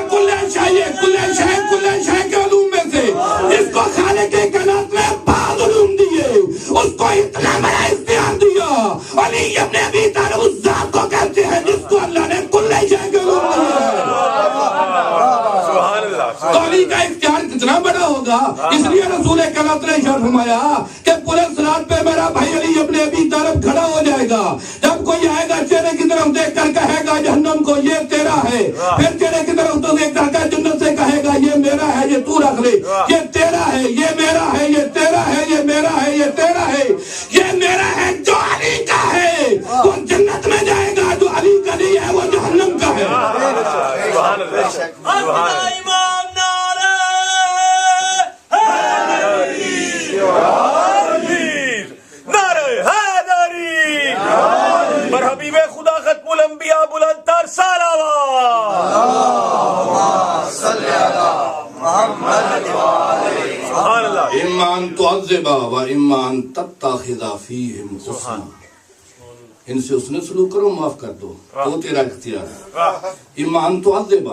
کل شیء کے علوم میں سے جس کو خالق کائنات نے بعض علوم دیے، اس کو اتنا بڑا اختیار دیا۔ علی ابن ابی طالب اس ذات کو کہتے ہیں جس کو اللہ نے کل کے علوم نہیں ہے. سبحان اللہ. تو علی کا اختیار کتنا بڑا ہوگا. اس لیے رسول کریم نے ارشاد فرمایا کہ پورے صراط پہ میرا بھائی علی ابن ابی طالب کھڑا ہو جائے گا. جب کوئی آئے گا چہرے کی طرف دیکھ کر کہے گا جہنم کو یہ تیرا ہے, پھر چہرے کی طرف تو دیکھ کر جنت سے کہے گا یہ میرا ہے, یہ تو رکھ لے, یہ تیرا ہے, یہ میرا ہے, یہ تیرا ہے, یہ میرا ہے, یہ تیرا ہے, یہ میرا ہے. جو علی کا ہے وہ جنت میں جائے گا, جو علی کا نہیں ہے وہ جہنم کا ہے. سبحان اللہ. سبحان اللہ. امام نعرہ نعرہ حیدری بر حبیب خدا ختم الانبیاء بلند تر صلوات. سبحان اللہ. اما ان تعذب و اما ان تتخذ فیہم حسنا. ان سے اس نے سلوک کرو, معاف کر دو, تو تیرا اختیار ہے. اما ان تعذب,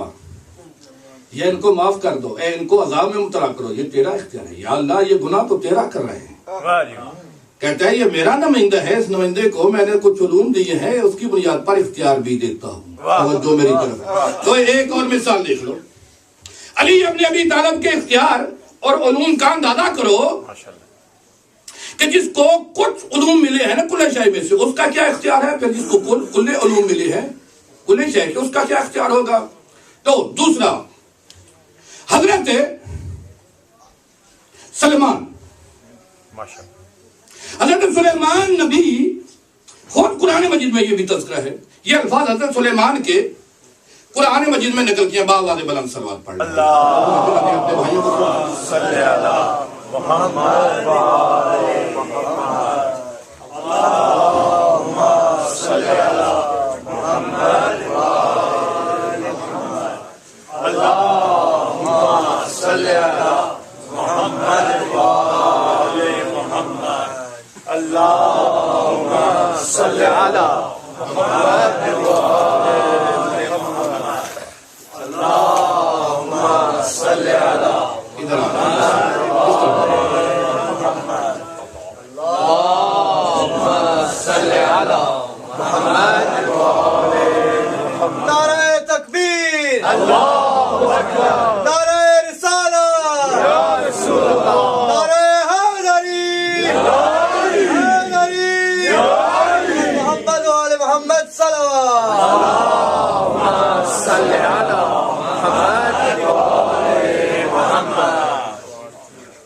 یہ ان کو معاف کر دو, اے ان کو عذاب میں مبتلا کرو, یہ تیرا اختیار ہے. یا اللہ یہ گناہ تو تیرا کر رہے ہیں. واہ جی. کہتا ہے یہ میرا نمائندہ ہے, اس نمائندے کو میں نے کچھ علوم دیے ہیں, اس کی بنیاد پر اختیار بھی دیتا ہوں. توجہ میری طرف. تو ایک اور مثال دیکھ لو. علی ابن ابی طالب کے اختیار اور علوم کا اندازہ کرو کہ جس کو کچھ علوم ملے ہیں نا کل شے میں سے, اس کا کیا اختیار ہے. پھر جس کو کل علوم ملے ہیں کل شے کے, اس کا کیا اختیار ہوگا. تو دوسرا حضرت سلیمان, ماشاءاللہ. حضرت سلیمان نبی, خود قرآن مجید میں یہ بھی تذکرہ ہے. یہ الفاظ حضرت سلیمان کے قرآن مجید میں نقل کیا. باواز بلند صلوات پڑھ لیں. صلی اللہ محمد و آل محمد. اللہم صلی اللہ محمد و آل محمد. اللہم صلی اللہ محمد و آل محمد. اللہم صلی اللہ محمد و آل محمد. اللہم صلی اللہ ادھر آ. نعرہ تکبیر, نعرہ رسالت, نعرہ حیدری, محمد و آل محمد صلوات.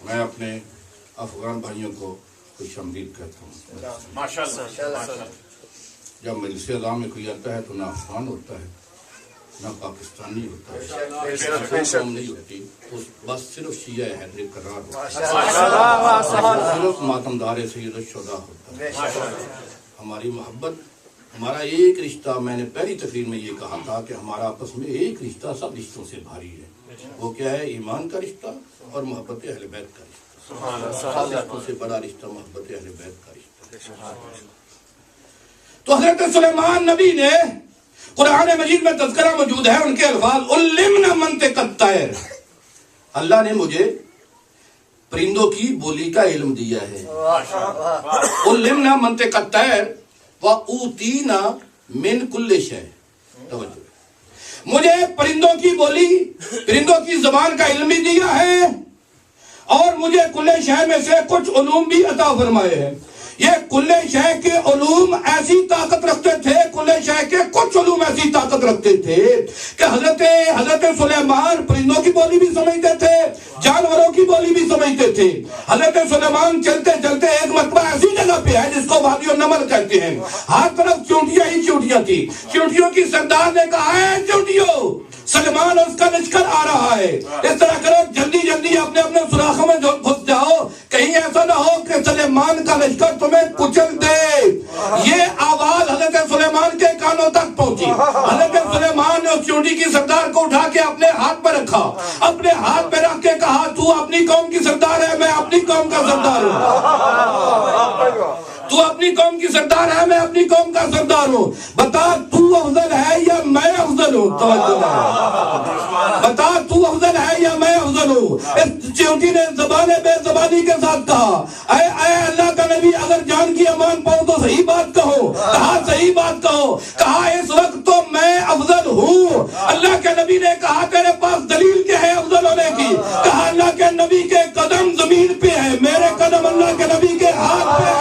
میں اپنے افغان بھائیوں کو خوش آمدید کہتا ہوں. جب مجلس اعظم میں کوئی آتا ہے تو نہ افغان ہوتا ہے نہ پاکستانی ہوتا ہے, قوم نہیں ہوتی, بس صرف شیعہ حیدری قرار ہوتا ہے, صرف ماتمدار سید الشہداء ہوتا ہے. ہماری محبت, ہمارا ایک رشتہ, میں نے پہلی تقریر میں یہ کہا تھا کہ ہمارا آپس میں ایک رشتہ سب رشتوں سے بھاری ہے. وہ کیا ہے؟ ایمان کا رشتہ اور محبت اہل بیت کا رشتہ. سب رشتوں سے بڑا رشتہ محبت اہل بیت کا رشتہ. تو حضرت سلیمان نبی نے قرآن مجید میں تذکرہ موجود ہے, ان کے الفاظ علمنا منطق الطیر, اللہ نے مجھے پرندوں کی بولی کا علم دیا ہے. علمنا منطق الطیر وَأُوتِينَا مِن كُلِّ شَيْءٍ. توجہ, مجھے پرندوں کی بولی, پرندوں کی زبان کا علم بھی دیا ہے, اور مجھے کل شے میں سے کچھ علوم بھی عطا فرمائے ہیں. یہ کل شے کے علوم ایسی طاقت رکھتے تھے, کل شے کے کچھ علوم ایسی طاقت رکھتے تھے کہ حضرت سلیمان پرندوں کی بولی بھی سمجھتے تھے, جانوروں کی بولی بھی سمجھتے تھے. حضرت سلیمان چلتے چلتے ایک مرتبہ ایسی جگہ پہ ہے جس کو وادی النمل کہتے ہیں, ہر طرف چونٹیاں ہی چونٹیاں تھی. چونٹیوں کی سردار نے کہا ہے چونٹیوں, سلیمان اس کا لشکر آ رہا ہے, اس طرح کرو جلدی جلدی اپنے اپنے سوراخوں میں گھس جاؤ, کہیں ایسا نہ ہو کہ سلیمان کا لشکر تمہیں کچل دے. یہ آواز حضرت سلیمان کے کانوں تک پہنچی. حضرت سلیمان نے اس چونٹی کی سردار کو اٹھا کے اپنے ہاتھ پر رکھا, اپنے ہاتھ پہ رکھ کے کہا تو اپنی قوم کی سردار ہے, میں اپنی قوم کا سردار ہوں. تو اپنی قوم کی سردار ہے, میں اپنی قوم کا سردار ہوں. بتا تو افضل ہے یا میں افضل ہوں. بتا تو افضل ہے یا میں افضل ہوں. اس چونٹی نے زبان بے زبانی کے ساتھ کہا, اے اللہ کا نبی, اگر جان کی امان پاؤں تو صحیح بات کہو. کہا صحیح بات کہو. کہا اس وقت تو میں افضل ہوں, نے کہا تیرے پاس دلیل کیا ہے افضل ہونے کی؟ کہا اللہ کے نبی کے قدم زمین پہ ہے، میرے قدم اللہ کے نبی کے ہاتھ پہ ہے۔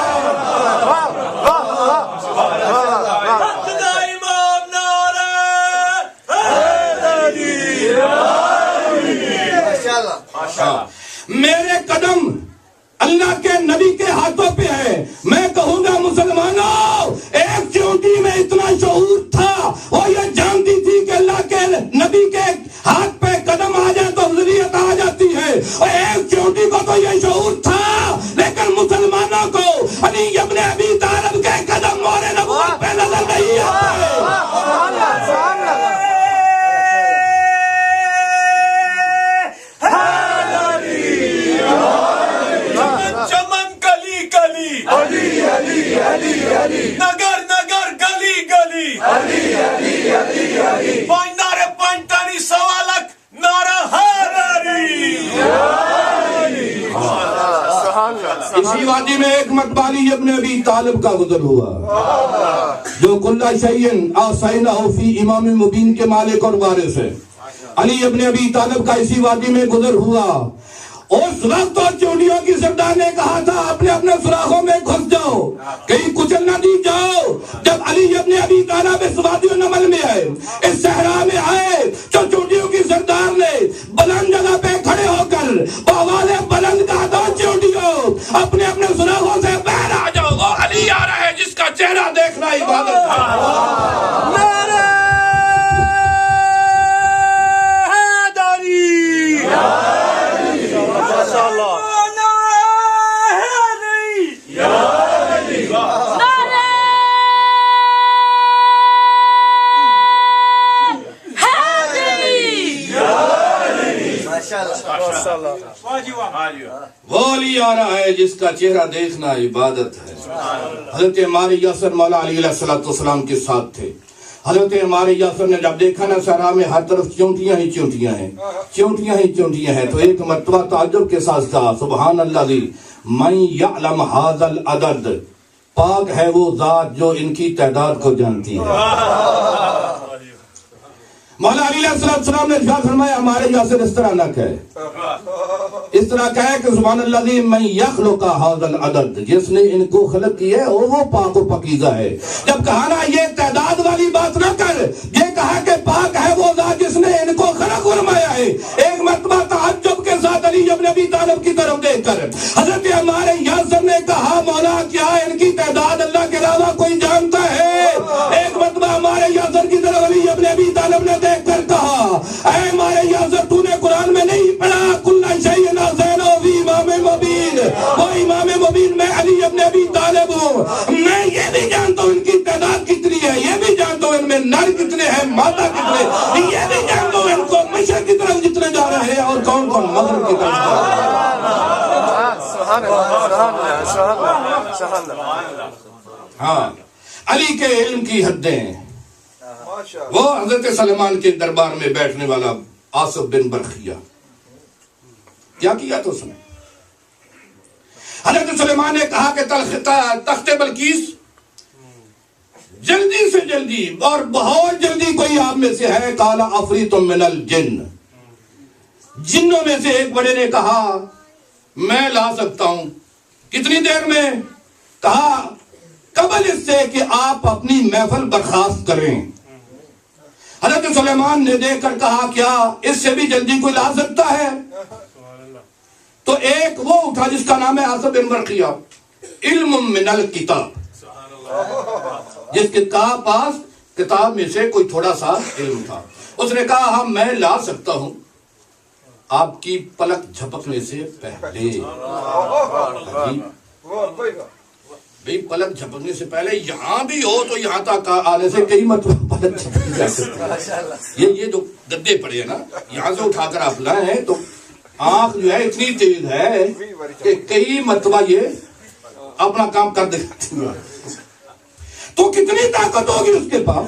خدا امام نعرہ حیدری، ماشاءاللہ، میرے قدم اللہ کے نبی کے ہاتھوں پہ ہے۔ میں کہوں گا مسلمانوں، ایک چونٹی میں اتنا شعور تھا، وہ یہ جانتی تھی کہ اللہ کے نبی کے ہاتھ پہ قدم آ جائے تو افضلیت آ جاتی ہے، اور ایک چونٹی کو تو یہ شعور تھا، لیکن مسلمانوں کو علی ابن ابی طالب کے قدم مور نبوت پہ نظر نہیں آتے۔ چمن کلی کلی، علی علی علی علی، نگر نگر گلی گلی، علی علی علی علی، پانچ نعرے پانچتانی سوا لاکھ نعرہ حیدری۔ اسی وادی میں ایک مرتبہ علی ابن ابی طالب کا گزر ہوا، جو کل شیء آسینہ فی امام مبین کے مالک اور وارث ہے۔ علی ابن ابی طالب کا اسی وادی میں گزر ہوا۔ اس وقت تو چونٹیوں کی سردار نے کہا تھا اپنے اپنے سوراخوں میں گھس جاؤ، کہیں کچل نہ دی جاؤ۔ جب علی ابن ابی طالب اس وادی النمل میں آئے، اس صحرا میں آئے، تو چونٹیوں کی سردار نے بلند جگہ پہ کھڑے ہو کر بآواز بلند کہا تھا، چونٹیوں اپنے اپنے سوراخوں سے باہر آ جاؤ، وہ علی آ رہا ہے جس کا چہرہ دیکھنا عبادت ہے۔ نعرہ حیدری، ماشاءاللہ، وہ علی آ رہا ہے جس کا چہرہ دیکھنا عبادت ہے۔ حضرت عمار یاسر مولا علی علیہ السلام کے ساتھ تھے۔ حضرت عمار یاسر نے جب دیکھا نا صحرا میں ہر طرف چونٹیاں ہی چونٹیاں ہیں، چونٹیاں ہی چونٹیاں ہیں، تو ایک مرتبہ تعجب کے ساتھ کہا سبحان اللہ من یعلم ھذا العدد، پاک ہے وہ ذات جو ان کی تعداد کو جانتی ہے۔ مولا علی علیہ السلام نے ارشاد فرمایا ہمارے یاسر اس طرح نہ کہے، اس طرح کہے کہ سبحان اللہ من یخلق ھذا العدد، جس نے ان کو خلق کیا ہے وہ پاک و پاکیزہ ہے۔ جب کہا نا یہ تعداد والی بات نہ کر، یہ کہا کہ پاک ہے وہ ذات جس نے ان کو خلق فرمایا ہے۔ ایک مرتبہ تعجب کے ساتھ علی ابن ابی طالب کی طرف دیکھ کر حضرت عمار یاسر نے کہا مولا کیا ان کی تعداد اللہ کے علاوہ کوئی جانتا ہے؟ ایک مرتبہ عمار یاسر کی طرف علی ابن ابی طالب نے دیکھ کر کہا اے عمار یاسر تو نے قرآن میں نہیں پڑھا کل شیء آسینہ فی امام مبین، وہ امام مبین میں علی ابن ابی طالب ہوں، میں یہ بھی جانتا ہوں ان کی تعداد کتنی ہے، یہ بھی جانتا ہوں ان میں نر کتنے ہیں مادہ کتنے، یہ بھی جانتا ہوں ان کو مشرق کی طرف جتنے جا رہے ہیں اور کون کون مغرب کی طرف جا رہے ہیں۔ ہاں علی کے علم کی حدیں، وہ حضرت سلیمان کے دربار میں بیٹھنے والا آصف بن برخیہ، کیا کیا تو اس نے؟ حضرت سلیمان نے کہا کہ تخت بلقیس جلدی سے جلدی اور بہت جلدی کوئی آپ میں سے ہے، قال عفریت من الجن، جنوں میں سے ایک بڑے نے کہا میں لا سکتا ہوں، کتنی دیر میں؟ کہا قبل اس سے کہ آپ اپنی محفل برخاست کریں۔ حضرت سلیمان نے دیکھ کر کہا کیا اس سے بھی جلدی کوئی لا سکتا ہے؟ تو ایک وہ اٹھا جس کا نام ہے آصف بن برخیہ، علم من الکتاب، جس کے پاس کتاب میں سے کوئی تھوڑا سا علم تھا، اس نے کہا ہاں میں لا سکتا ہوں آپ کی پلک جھپکنے سے پہلے۔ بھئی پلک جھپکنے سے پہلے یہاں بھی ہو تو یہاں تک آنے سے کئی مرتبہ پلک جھپک جا سکتی ہے۔ یہ جو گدے پڑے ہیں نا یہاں سے اٹھا کر آپ لائیں تو آنکھ جو ہے اتنی تیز ہے کہ کئی مرتبہ یہ اپنا کام کر دیتی ہے، تو کتنی طاقت ہوگی اس کے پاس؟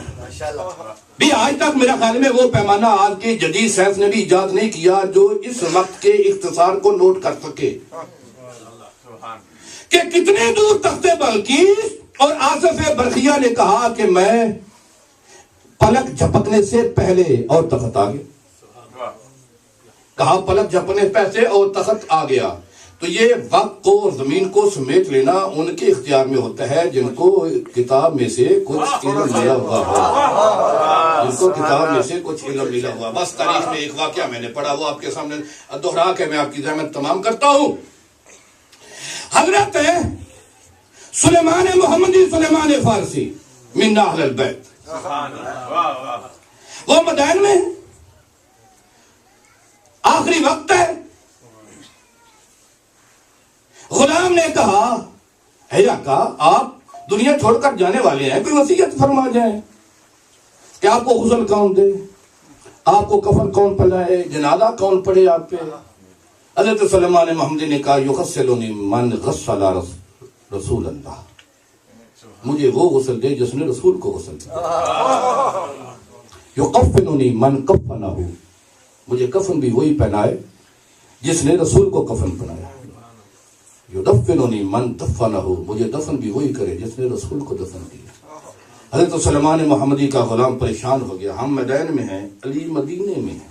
بھی آج تک میرا خیال میں وہ پیمانہ آج کی جدید سائنس نے بھی ایجاد نہیں کیا جو اس وقت کے اختصار کو نوٹ کر سکے کہ کتنے دور تخت بلقیس اور آصف برخیہ نے کہا کہ میں پلک جھپکنے سے پہلے اور تخت آگے کہا پلک جھپنے پیسے اور تخت آ گیا. تو یہ وقت کو اور زمین کو سمیٹ لینا ان کے اختیار میں ہوتا ہے جن کو کتاب میں سے کچھ علم ملا ہوا ہو، جن کو کتاب میں سے کچھ علم ملا ہوا. بس تاریخ میں ایک واقعہ میں نے پڑھا، وہ آپ کے سامنے دوہرا کے میں آپ کی زحمت تمام کرتا ہوں. حضرت سلیمان محمدی سلیمان فارسی من اہل البیت، وہ مدائن میں آخری وقت ہے. غلام نے کہا اے آقا آپ دنیا چھوڑ کر جانے والے ہیں، کوئی وصیت فرما جائیں کہ آپ کو غسل کون دے، آپ کو کفن کون پہنائے، جنازہ کون پڑھے آپ پہ. حضرت سلیمان محمدی نے کہا یغسلنی من غسل رسول اللہ، مجھے وہ غسل دے جس نے رسول کو غسل دیا. یکفننی من کفنہ، مجھے کفن بھی وہی پہنائے جس نے رسول کو کفن پہنایا. یدفننی من دفنہ، مجھے دفن بھی وہی کرے جس نے رسول کو دفن کیا. حضرت سلیمان محمدی کا غلام پریشان ہو گیا. ہم مدائن میں ہیں، علی مدینے میں ہیں،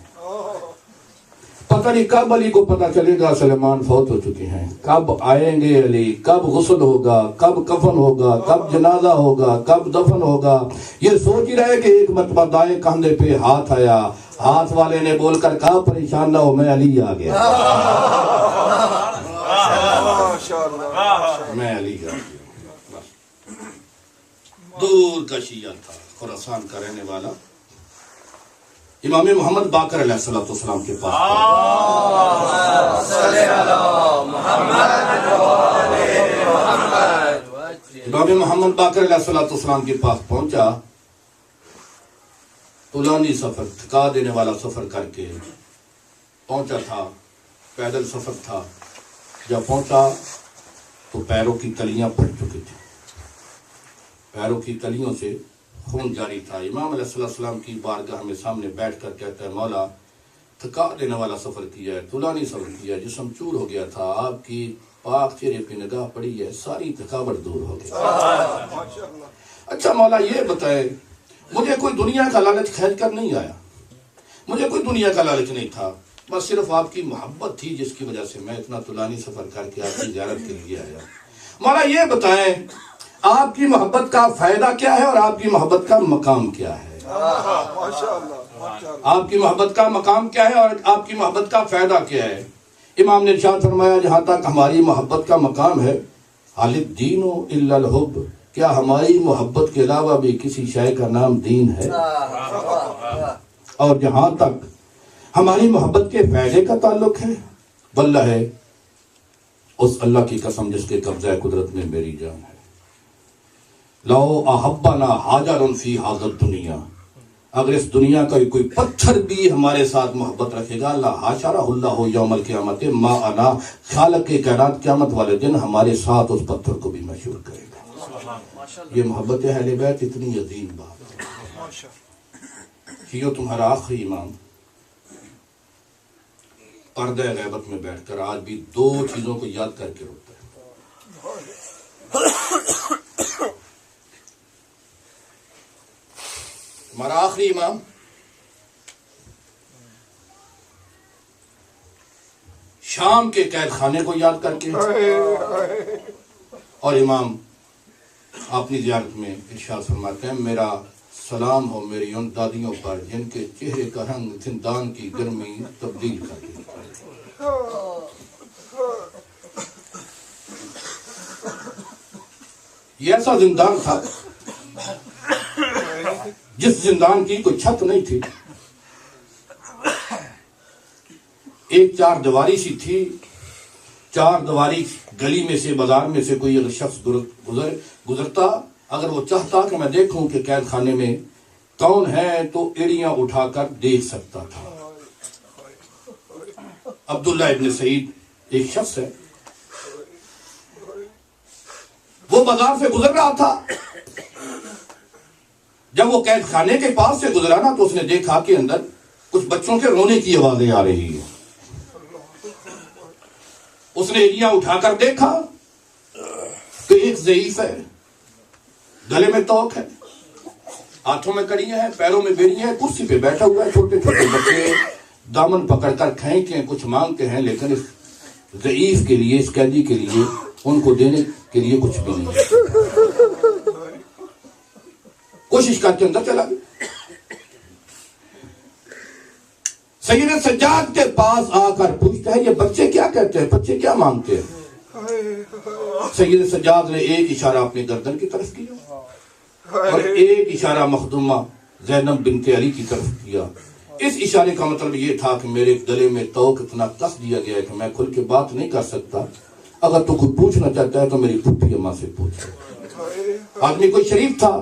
پتہ نہیں کب علی کو پتہ چلے گا سلیمان فوت ہو چکے ہیں، کب آئیں گے علی، کب غسل ہوگا، کب کفن ہوگا، کب جنازہ ہوگا، کب دفن ہوگا. یہ سوچ ہی رہے کہ ایک مرتبہ دائیں کندھے پہ ہاتھ آیا، ہاتھ والے نے بول کر کہا پریشان نہ ہو میں علی آ گیا، میں علی آ گیا. دور کا شیعہ تھا، خراسان کا رہنے والا. امام محمد باقر علیہ السلام کے پاس امام محمد باقر علیہ السلام کے پاس پہنچا. طولانی سفر، تھکا دینے والا سفر کر کے پہنچا تھا، پیدل سفر تھا. جب پہنچا تو پیروں کی تلیاں پھٹ چکی تھی، پیروں کی تلیوں سے خون جاری تھا. امام علیہ السلام کی بارگاہ میں سامنے بیٹھ کر کہتا ہے مولا تھکا دینے والا سفر کیا ہے، طولانی سفر کیا ہے، جسم چور ہو گیا تھا، آپ کی پاک چہرے پہ نگاہ پڑی ہے، ساری تھکاوٹ دور ہو گئی. اچھا مولا یہ بتائے مجھے کوئی دنیا کا لالچ کھینچ کر نہیں آیا، مجھے کوئی دنیا کا لالچ نہیں تھا، بس صرف آپ کی محبت تھی جس کی وجہ سے میں اتنا طولانی سفر کر کے آپ کی زیارت کے لیے آیا. مولا یہ بتائیں آپ کی محبت کا فائدہ کیا ہے اور آپ کی محبت کا مقام کیا ہے؟ آپ کی محبت کا مقام کیا ہے اور آپ کی محبت کا فائدہ کیا ہے؟ امام نے ارشاد فرمایا جہاں تک ہماری محبت کا مقام ہے حال الدین الا الحب، کیا ہماری محبت کے علاوہ بھی کسی شے کا نام دین ہے؟ اور جہاں تک ہماری محبت کے فائدے کا تعلق ہے واللہ ہے اس اللہ کی قسم جس کے قبضہ قدرت میں میری جان ہے، لو احبنا حجر فی ھذا الدنیا، اگر اس دنیا کا کوئی پتھر بھی ہمارے ساتھ محبت رکھے گا اللہ حاشرہ اللہ یوم القیامت ما انا، خالق کے کائنات قیامت والے دن ہمارے ساتھ اس پتھر کو بھی مشہور کرے گا. یہ محبت اہل بیت اتنی عظیم بات ہے. یہ تمہارا آخری امام پردہ غیبت میں بیٹھ کر آج بھی دو چیزوں کو یاد کر کے روتا ہے. ہمارا آخری امام شام کے قید خانے کو یاد کر کے، اور امام اپنی زیارت میں ارشاد فرماتے ہیں میرا سلام ہو میری ان دادیوں پر جن کے چہرے کا رنگ زندان کی گرمی تبدیل کر دی. یہ ایسا زندان تھا جس زندان کی کوئی چھت نہیں تھی، ایک چار دیواری سی تھی. چار دیواری گلی میں سے بازار میں سے کوئی اگر شخص گزرتا، اگر وہ چاہتا کہ میں دیکھوں کہ قید خانے میں کون ہے تو ایڑیاں اٹھا کر دیکھ سکتا تھا. عبداللہ ابن سعید ایک شخص ہے، وہ بازار سے گزر رہا تھا. جب وہ قید خانے کے پاس سے گزرا نا تو اس نے دیکھا کہ اندر کچھ بچوں کے رونے کی آوازیں آ رہی ہیں. اس نے ایڑیاں اٹھا کر دیکھا کہ ایک ضعیف ہے، گلے میں توق ہے، ہاتھوں میں کڑیاں ہیں، پیروں میں بیڑیاں ہیں، کرسی پہ بیٹھا ہوا ہے. چھوٹے چھوٹے بچے دامن پکڑ کر کھینچیں، کچھ مانگتے ہیں، لیکن اس ضعیف کے لیے، اس قیدی کے لیے ان کو دینے کے لیے کچھ بھی نہیں، کوشش کر کے اندر چلا گیا۔ سید سجاد کے پاس آ کر پوچھتا ہے یہ بچے کیا کہتے ہیں، بچے کیا مانگتے ہیں؟ سید سجاد نے ایک اشارہ اپنی گردن کی طرف کیا اور ایک اشارہ مخدومہ زینب بنت علی کی طرف کیا۔ اس اشارے کا مطلب یہ تھا کہ میرے گلے میں توق اتنا کس دیا گیا ہے کہ میں کھل کے بات نہیں کر سکتا، اگر تو کچھ پوچھنا چاہتا ہے تو میری پھپھی اماں سے پوچھ۔ آدمی کوئی شریف تھا،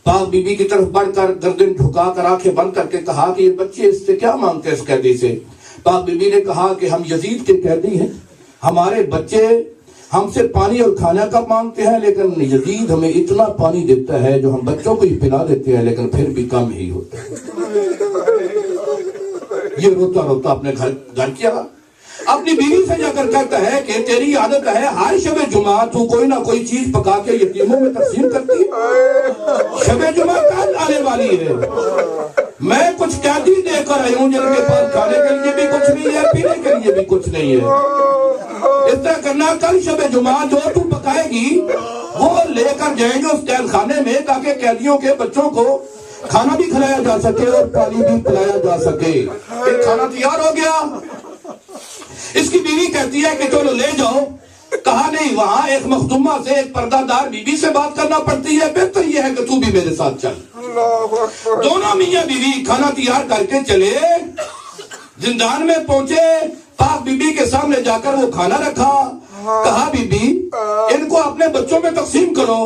پاک بی بی کی طرف بڑھ کر گردن جھکا کر آنکھیں بند کر کے کہا کہ یہ بچے اس سے کیا مانگتے ہیں، اس قیدی سے؟ پاک بی بی نے کہا کہ ہم یزید کے قیدی ہیں، ہمارے بچے ہم سے پانی اور کھانا کا مانگتے ہیں، لیکن یزید ہمیں اتنا پانی دیتا ہے جو ہم بچوں کو ہی پلا دیتے ہیں، لیکن پھر بھی کم ہی ہوتا ہے۔ یہ روتا روتا اپنے گھر کیا، اپنی بیوی سے جا کر کہتا ہے کہ تیری عادت ہے ہر شب جمعہ تو کوئی نہ کوئی چیز پکا کے یتیموں میں تقسیم کرتی ہے، شب جمعہ کل آنے والی ہے، میں کچھ قیدی دے کر آئی ہوں جن کے پاس کھانے کے لیے بھی کچھ نہیں ہے، پینے کے لیے بھی کچھ نہیں ہے، اس طرح کرنا کل شب جمعہ جو تو پکائے گی وہ لے کر جائیں گے اس قید خانے میں، تاکہ قیدیوں کے بچوں کو کھانا بھی کھلایا جا سکے اور پانی بھی پلایا جا سکے۔ ایک کھانا تیار ہو گیا، اس کی بیوی کہتی ہے کہ چلو لے جاؤ، کہا نہیں، وہاں ایک مخدومہ سے، ایک پردہ دار بیوی سے بات کرنا پڑتی ہے، بہتر یہ ہے کہ تو بھی میرے ساتھ چل۔ دونوں میاں بیوی کھانا تیار کر کے چلے، زندان میں پہنچے، پاک بی بی کے سامنے جا کر وہ کھانا رکھا، کہا بی بی ان کو اپنے بچوں میں تقسیم کرو،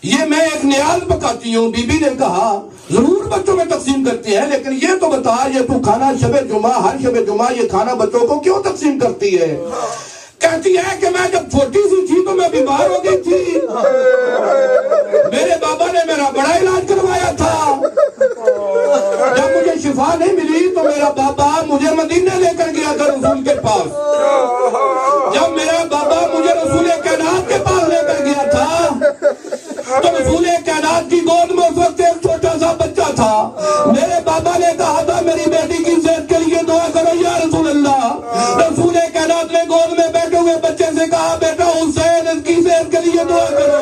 یہ میں ایک نیاز پکاتی ہوں۔ بی بی نے کہا ضرور بچوں میں تقسیم کرتی ہے، لیکن یہ تو بتا یہ تو کھانا شب جمعہ، ہر شب جمعہ یہ کھانا بچوں کو کیوں تقسیم کرتی ہے؟ کہتی ہے کہ میں جب چھوٹی سی تھی تو میں بیمار ہو گئی تھی، میرے بابا نے میرا بڑا علاج کروایا تھا، جب مجھے شفا نہیں ملی تو میرا بابا مجھے مدینہ لے کر گیا تھا رسول کے پاس، جب میرا بابا مجھے رسول کائنات کے پاس لے کر گیا تھا تو رسول کائنات کی گود میں اس وقت ایک چھوٹا سا بچہ تھا، میرے بابا نے کہا تھا میری بیٹی کی صحت کے لیے دعا کرو یا رسول اللہ، رسول کائنات نے گود میں بیٹھے ہوئے بچے سے کہا بیٹا حسین اس کی صحت کے لیے دعا کرو،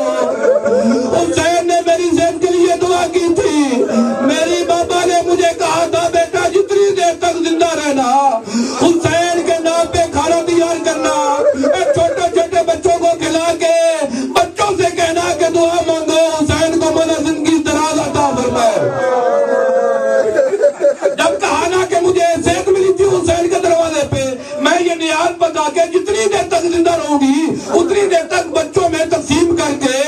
حسین نے میری صحت کے لیے دعا کی تھی، میری بابا نے مجھے کہا تھا بیٹا جتنی دیر تک زندہ رہنا حسین کے نام پہ کھانا تیار کرنا، چھوٹے چھوٹے بچوں کو کھلا کے بچوں سے کہنا کہ دعا مانگو حسین کو منا زندگی دراز عطا فرمائے۔ جب کہا نا کہ مجھے صحت ملی تھی حسین کے دروازے پہ، میں یہ نیاز بتا کے جتنی دیر تک زندہ رہوں گی اتنی دیر تک بچوں میں تقسیم کر کے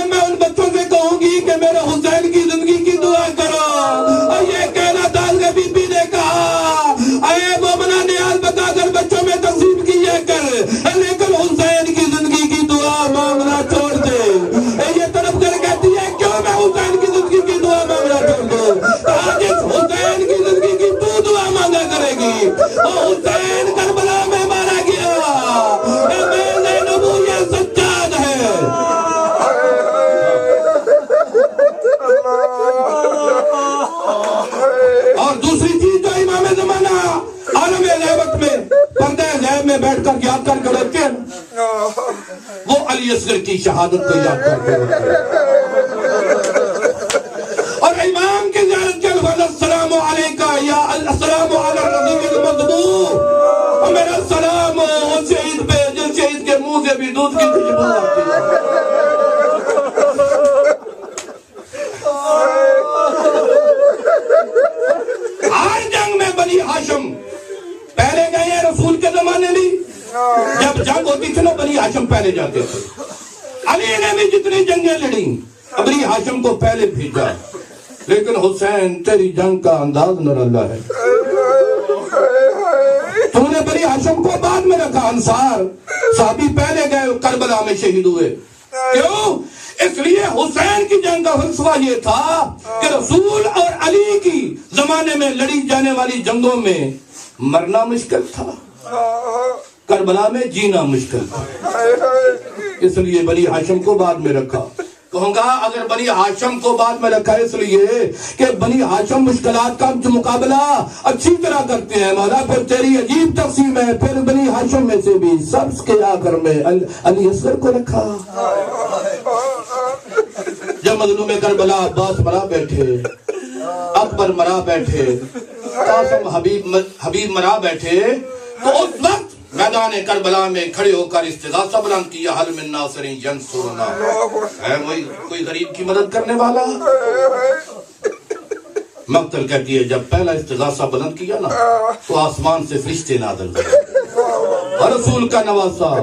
میں ان بچوں سے کہوں گی کہ میرے حسین کی زندگی کی دعا کرو۔ اور یہ کہنا تھا کہ بی بی نے کہا اے مومنہ نیاز بتا کر بچوں میں تقسیم کیے کر، لیکن حسین کی زندگی کی دعا مانگنا چھوڑ دے۔ یہ طرف کر کہتی ہے کیوں میں حسین کی زندگی کی دعا مانگنا چھوڑ دوں؟ کہا جس حسین کی زندگی کی تو دعا مانگا کرے گی وہ حسین کربلا میں مارا گیا، یہ سجاد ہے۔ اور دوسری چیز جو امام زمانہ عالم غیبت میں پردہ غیب میں بیٹھ کر یاد کر کے رکھتے ہیں، وہ علی اصغر کی شہادت کو یاد کر کے رکھتے ہیں، اور امام کی زیارت کے الفاظ السلام علیکہ یا السلام علی الرضیع المذبوح، اور میرا سلام اس شہید پہ جس شہید کے منہ سے بھی دودھ کی خوشبو آتی ہے۔ ہر جنگ میں بنی ہاشم پہلے گئے ہیں رسول کے زمانے میں، جب جنگ ہوتی تھی نا بنی ہاشم پہلے جاتے تھے، علی نے بھی جتنی جنگیں لڑی بنی ہاشم کو پہلے بھیجا، لیکن حسین تیری جنگ کا انداز نرالا ہے، تو نے بنی ہاشم کو بعد میں رکھا، انصار صحابی پہلے گئے کربلا میں شہید ہوئے، کیوں؟ اس لیے حسین کی جنگ کا فلسفہ یہ تھا کہ رسول اور علی کی زمانے میں لڑی جانے والی جنگوں میں مرنا مشکل تھا، کربلا میں جینا مشکل تھا، اس لیے بنی ہاشم کو بعد میں رکھا۔ کہوں گا اگر بنی ہاشم کو بعد میں رکھا ہے اس لیے کہ بنی ہاشم مشکلات کا مقابلہ اچھی طرح کرتے ہیں مولا، پھر تیری عجیب تقسیم ہے، پھر بنی ہاشم میں سے بھی سب کے آخر میں علی اصغر کو رکھا۔ جب مظلوم کربلا عباس مرا بیٹھے، اکبر مرا بیٹھے، قاسم حبیب مرا بیٹھے، تو اس وقت میدان کربلا میں کھڑے ہو کر استغاثہ بلند کیا، حل من ناصر ینصرنا، ہے وہی کوئی غریب کی مدد کرنے والا؟ مقتل کہتی ہے جب پہلا استغاثہ بلند کیا نا تو آسمان سے فرشتے نازل ہوئے، اور رسول کا نواسا،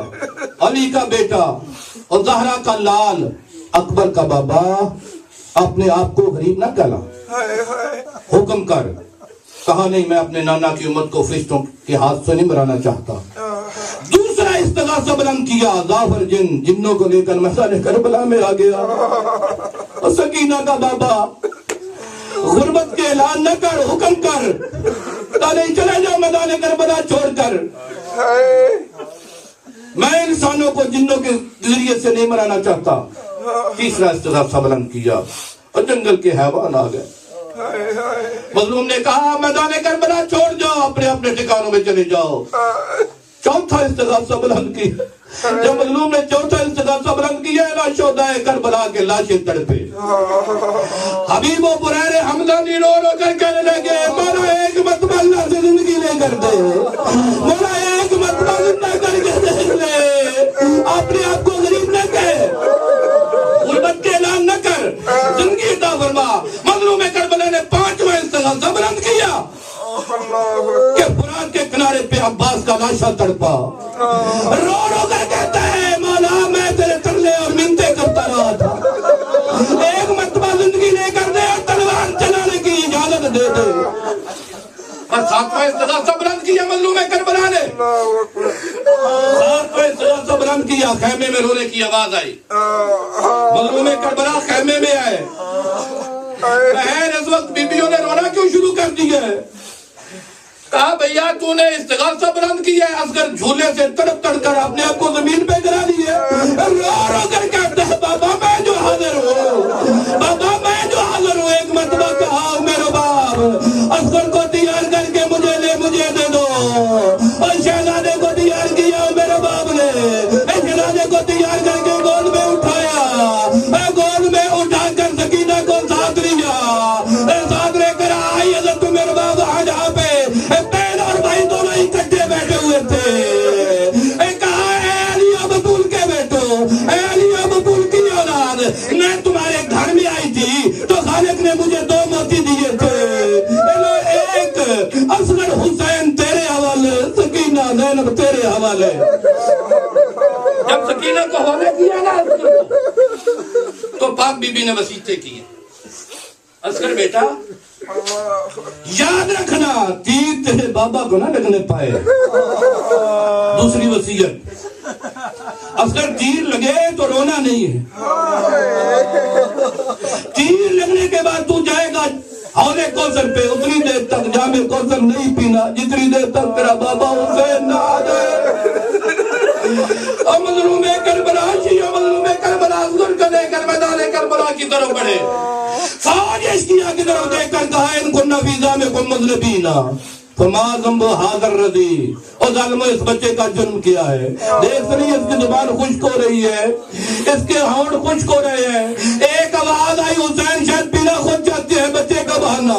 علی کا بیٹا اور زہرا کا لال، اکبر کا بابا، اپنے آپ کو غریب نہ کہلا، حکم کر۔ کہا نہیں، میں اپنے نانا کی امت کو فرشتوں کے ہاتھ سے نہیں مرانا چاہتا۔ دوسرا استغاثہ بلند کیا، ظافر جنوں کو لے کر میدان کربلا میں آ گیا، اور سکینہ کا بابا، غربت کے اعلان نہ کر، حکم کر، نہیں چلے جاؤ میدان کربلا چھوڑ کر، میں انسانوں کو جنوں کے ذریعے سے نہیں مرانا چاہتا۔ تیسرا استغاثہ بلند کیا اور جنگل کے حیوان آ گئے۔ مظلوم نے کہا میدان کربلا چھوڑ جاؤ، اپنے اپنے ٹھکانوں میں چلے جاؤ۔ چوتھا استغاثہ بلند کیا، جب مظلوم نے چوتھا استغاثہ بلند کیا، شہدائے کربلا کے لاشیں تڑپے۔ حبیب و بریر حمدانی رو رو کر کہنے لگے، مولا ایک مرتبہ اللہ سے زندگی لے کر دے، مولا ایک مرتبہ زندہ کر کے دیکھ لے، اپنے آپ کو غریب نہ کہے، غربت کے اعلان نہ کر، زندگی عطا فرما۔ مظلوم کربلا نے پانچواں استغاثہ بلند کیا کہ فرات کے کنارے پہ عباس کا لاشا تڑپا، رو رو کر کہتا ہے مولا میں تیرے ترلے اور منتیں کرتا رہا تھا، ایک مرتبہ زندگی لے کر دے اور تلوار چلانے کی اجازت دے دے۔ اور ساتواں استغاثہ بلند کیا مظلوم کربلا نے، ساتواں استغاثہ بلند کیا، خیمے میں رونے کی آواز آئی، مظلوم کربلا خیمے میں آئے۔ بہن اس وقت بیبیوں نے رونا کیوں شروع کر دیا ہے؟ کہا بھیا تو نے استغاثہ بلند کیا ہے، اصغر جھولے سے تڑپ تڑ کر اپنے آپ کو زمین پہ گرا دیے، رو رو کر کہتا ہے بابا میں جو حاضر ہوں، بابا میں جو حاضر ہوں، ایک مرتبہ کہا میرے باپ اصغر کو تیار کر کے مجھے دے دو، اور شہزادے کو تیار کیا میرے باپ نے، شہزادے کو تیار کر کے گود میں اٹھایا، گود میں اٹھا کر سکینہ کو ساتھ لیا، ساتھ لے کر آئی حضرت میرے باپ جہاں پہ پہل اور بھائی دونوں اکٹھے بیٹھے ہوئے تھے، کہا اے علی و بطول کے بیٹو، اے علی و بطول کی اولاد، میں تمہارے گھر میں آئی تھی تو خالق نے مجھے 2 موتی دیے تھے، ایک اصغر حسین تیرے حوالے، سکینہ زینب تیرے حوالے۔ جب سکینہ کو حوالے کیا نا تو پاک بی بی نے وصیتیں کی، اصغر بیٹا یاد رکھنا تیر تیرے بابا کو نہ لگنے پائے۔ دوسری وصیت، اصغر تیر لگے تو رونا نہیں ہے، تیر لگنے کے بعد تو جائے گا حوضے کوثر پہ، اتنی دیر تک جام کوثر نہیں پینا جتنی دیر تک تیرا بابا حسین نہ آ جائے۔ مظلوم کربلا شیعہ مظلوم کربلا اصغر کو لے کر میدان کربلا کی طرف بڑھے، فوج اشکیا کی طرف دیکھ کر کہا ان کو نفیزہ میں کم مذنبین فما ذنب هذا الرضی، اور ظالموں اس بچے کا جرم کیا ہے، دیکھ سنی اس کی زبان خشک ہو رہی ہے، اس کے ہونٹ خشک ہو رہے ہیں، ایک آواز آئی حسین شاید پینا خود چاہتے ہیں بچے کا بہانا،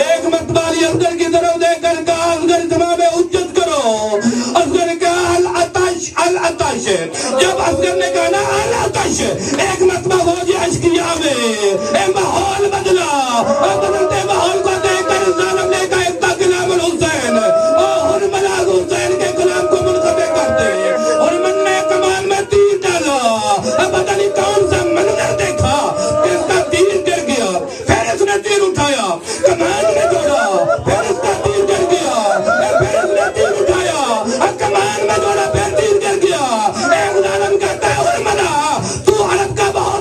ایک مرتبہ علی اصغر کی طرف دیکھ کر کہا اصغر جناب اجت کرو، اصغر کہا العطش العطش، جب اصغر نے کہا نا العطش، ایک مرتبہ فوج اشکیا میں ماحول بدلا، بدلتے ماحول کو دیکھ کر ظالم نے کہا کلام الحسین، اور ملاز حسین کے کلام کو منقطع کر دے، اور من نے کمان میں تیر ڈالا، پتہ نہیں کون سا منظر دیکھا کہ اس کا تیر گر گیا، پھر اس نے تیر اٹھایا کمان میں جوڑا، پھر اس کا تیر گر گیا، پھر اس نے تیر اٹھایا کمان میں جوڑا، پھر تیر گر گیا۔ ایک ظالم کہتا ہے اور ملا تو عرب کا بہت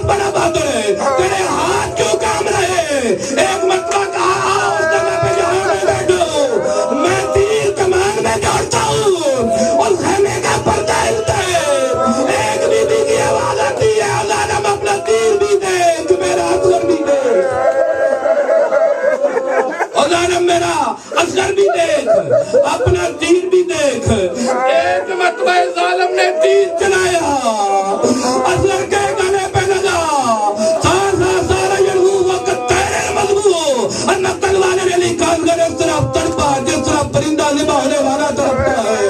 دیکھ اپنا تیر بھی دیکھ ایک مرتبہ ظالم نے تیر چلایا اصغر کے گلے پہ لگا سارا یلغو وقت تیرے مضبو انہ تلوانے نے نکال کر اس طرف تڑپا جس طرف پرندہ ذبح ہونے والا تڑپتا ہے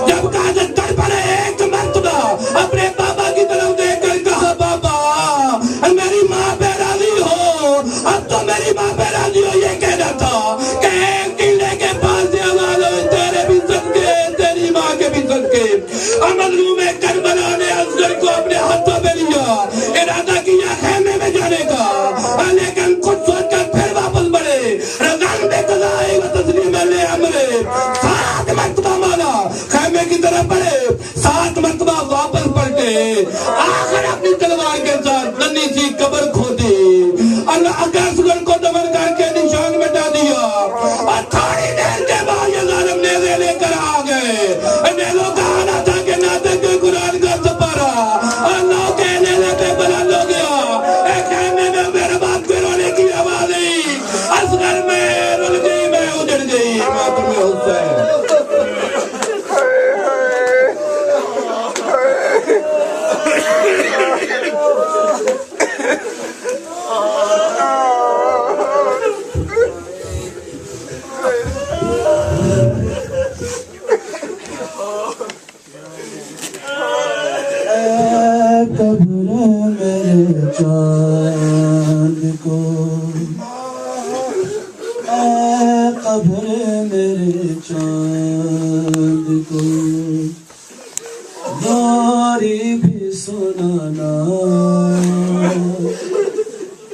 جب قادر تڑپا نے ایک مرتبہ اپنے بابا کی طرف دیکھ کر کہا بابا میری ماں پہ راضی ہو اب تو میری ماں پہ راضی ہو یہ کہنا تھا کہ ایک قلعے کے پاس سے آواز ہوئے تیرے بھی صدقے تیری ماں کے بھی صدقے مظلوم کربلا نے اصغر کو اپنے ہاتھوں پہ لیا ارادہ کیا خیمے میں جانے کا لیکن کچھ سوچ کر پھر واپس بڑھے رضان بے قضاء و تسلیم لے امرے 7 مرتبہ مولا خیمے کی طرف بڑھے 7 مرتبہ واپس پلٹے آخر اپنی تلوار کے ساتھ ننھی سی قبر کھودی اللہ اصغر کو دفن کر کے نشان مٹا دیا اور تھوڑی دیر کے بعد یہ ظالم نیزے لے کر آ گئے نیزوں کا آنا تھا کہ ناطق کے قرآن کا سپارہ اللہ کے نیزے پہ بلند ہو گیا ایک خیمے میں میرے باپ کے رونے کی آواز آئی اصغر میں رل گئی میں اجڑ گئی ماتم حسین چاند کو اے قبر میرے چاند کو دوری بھی سنانا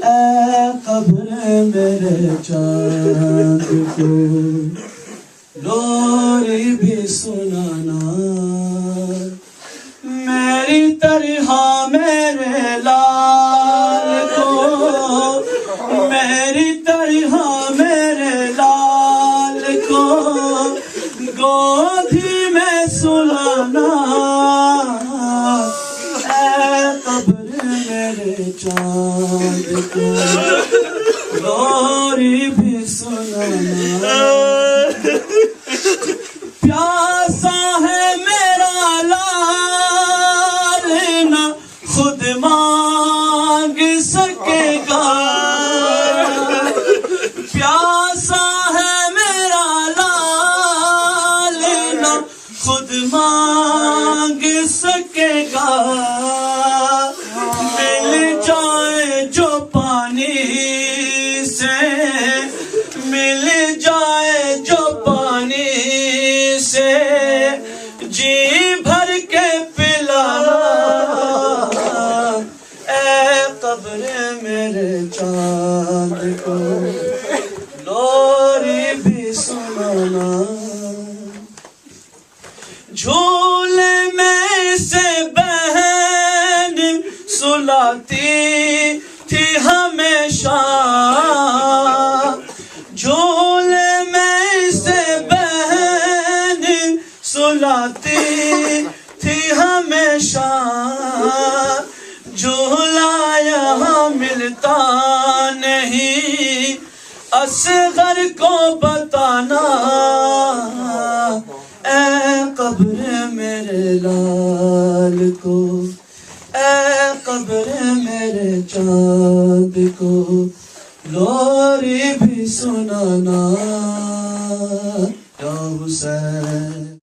اے قبر میرے چاند کو دوری بھی سنانا میری طرح میرے لال کو میری طرح میرے لال کو گودھی میں سلانا اے قبر میرے چاند کو لوری بھی سنانا پیاسا ہے میرا لال نہ خود مانگ سکے گا پیاسا ہے میرا لال نہ خود مانگ سکے گا مل جائے جو پانی سے مل جائے جو پانی سے جی بھر کے پلانا اے قبر میرے چاند کو لوری بھی سنانا جھولے میں سے بہن سلاتی تھی ہمیشہ جھولے میں سے بہن سلاتی تھی ہمیشہ جھولا یہاں ملتا نہیں اصغر کو بتانا اے قبر میرے لال کو اے قبر میرے چاند کو لوری بھی سنانا یا حسین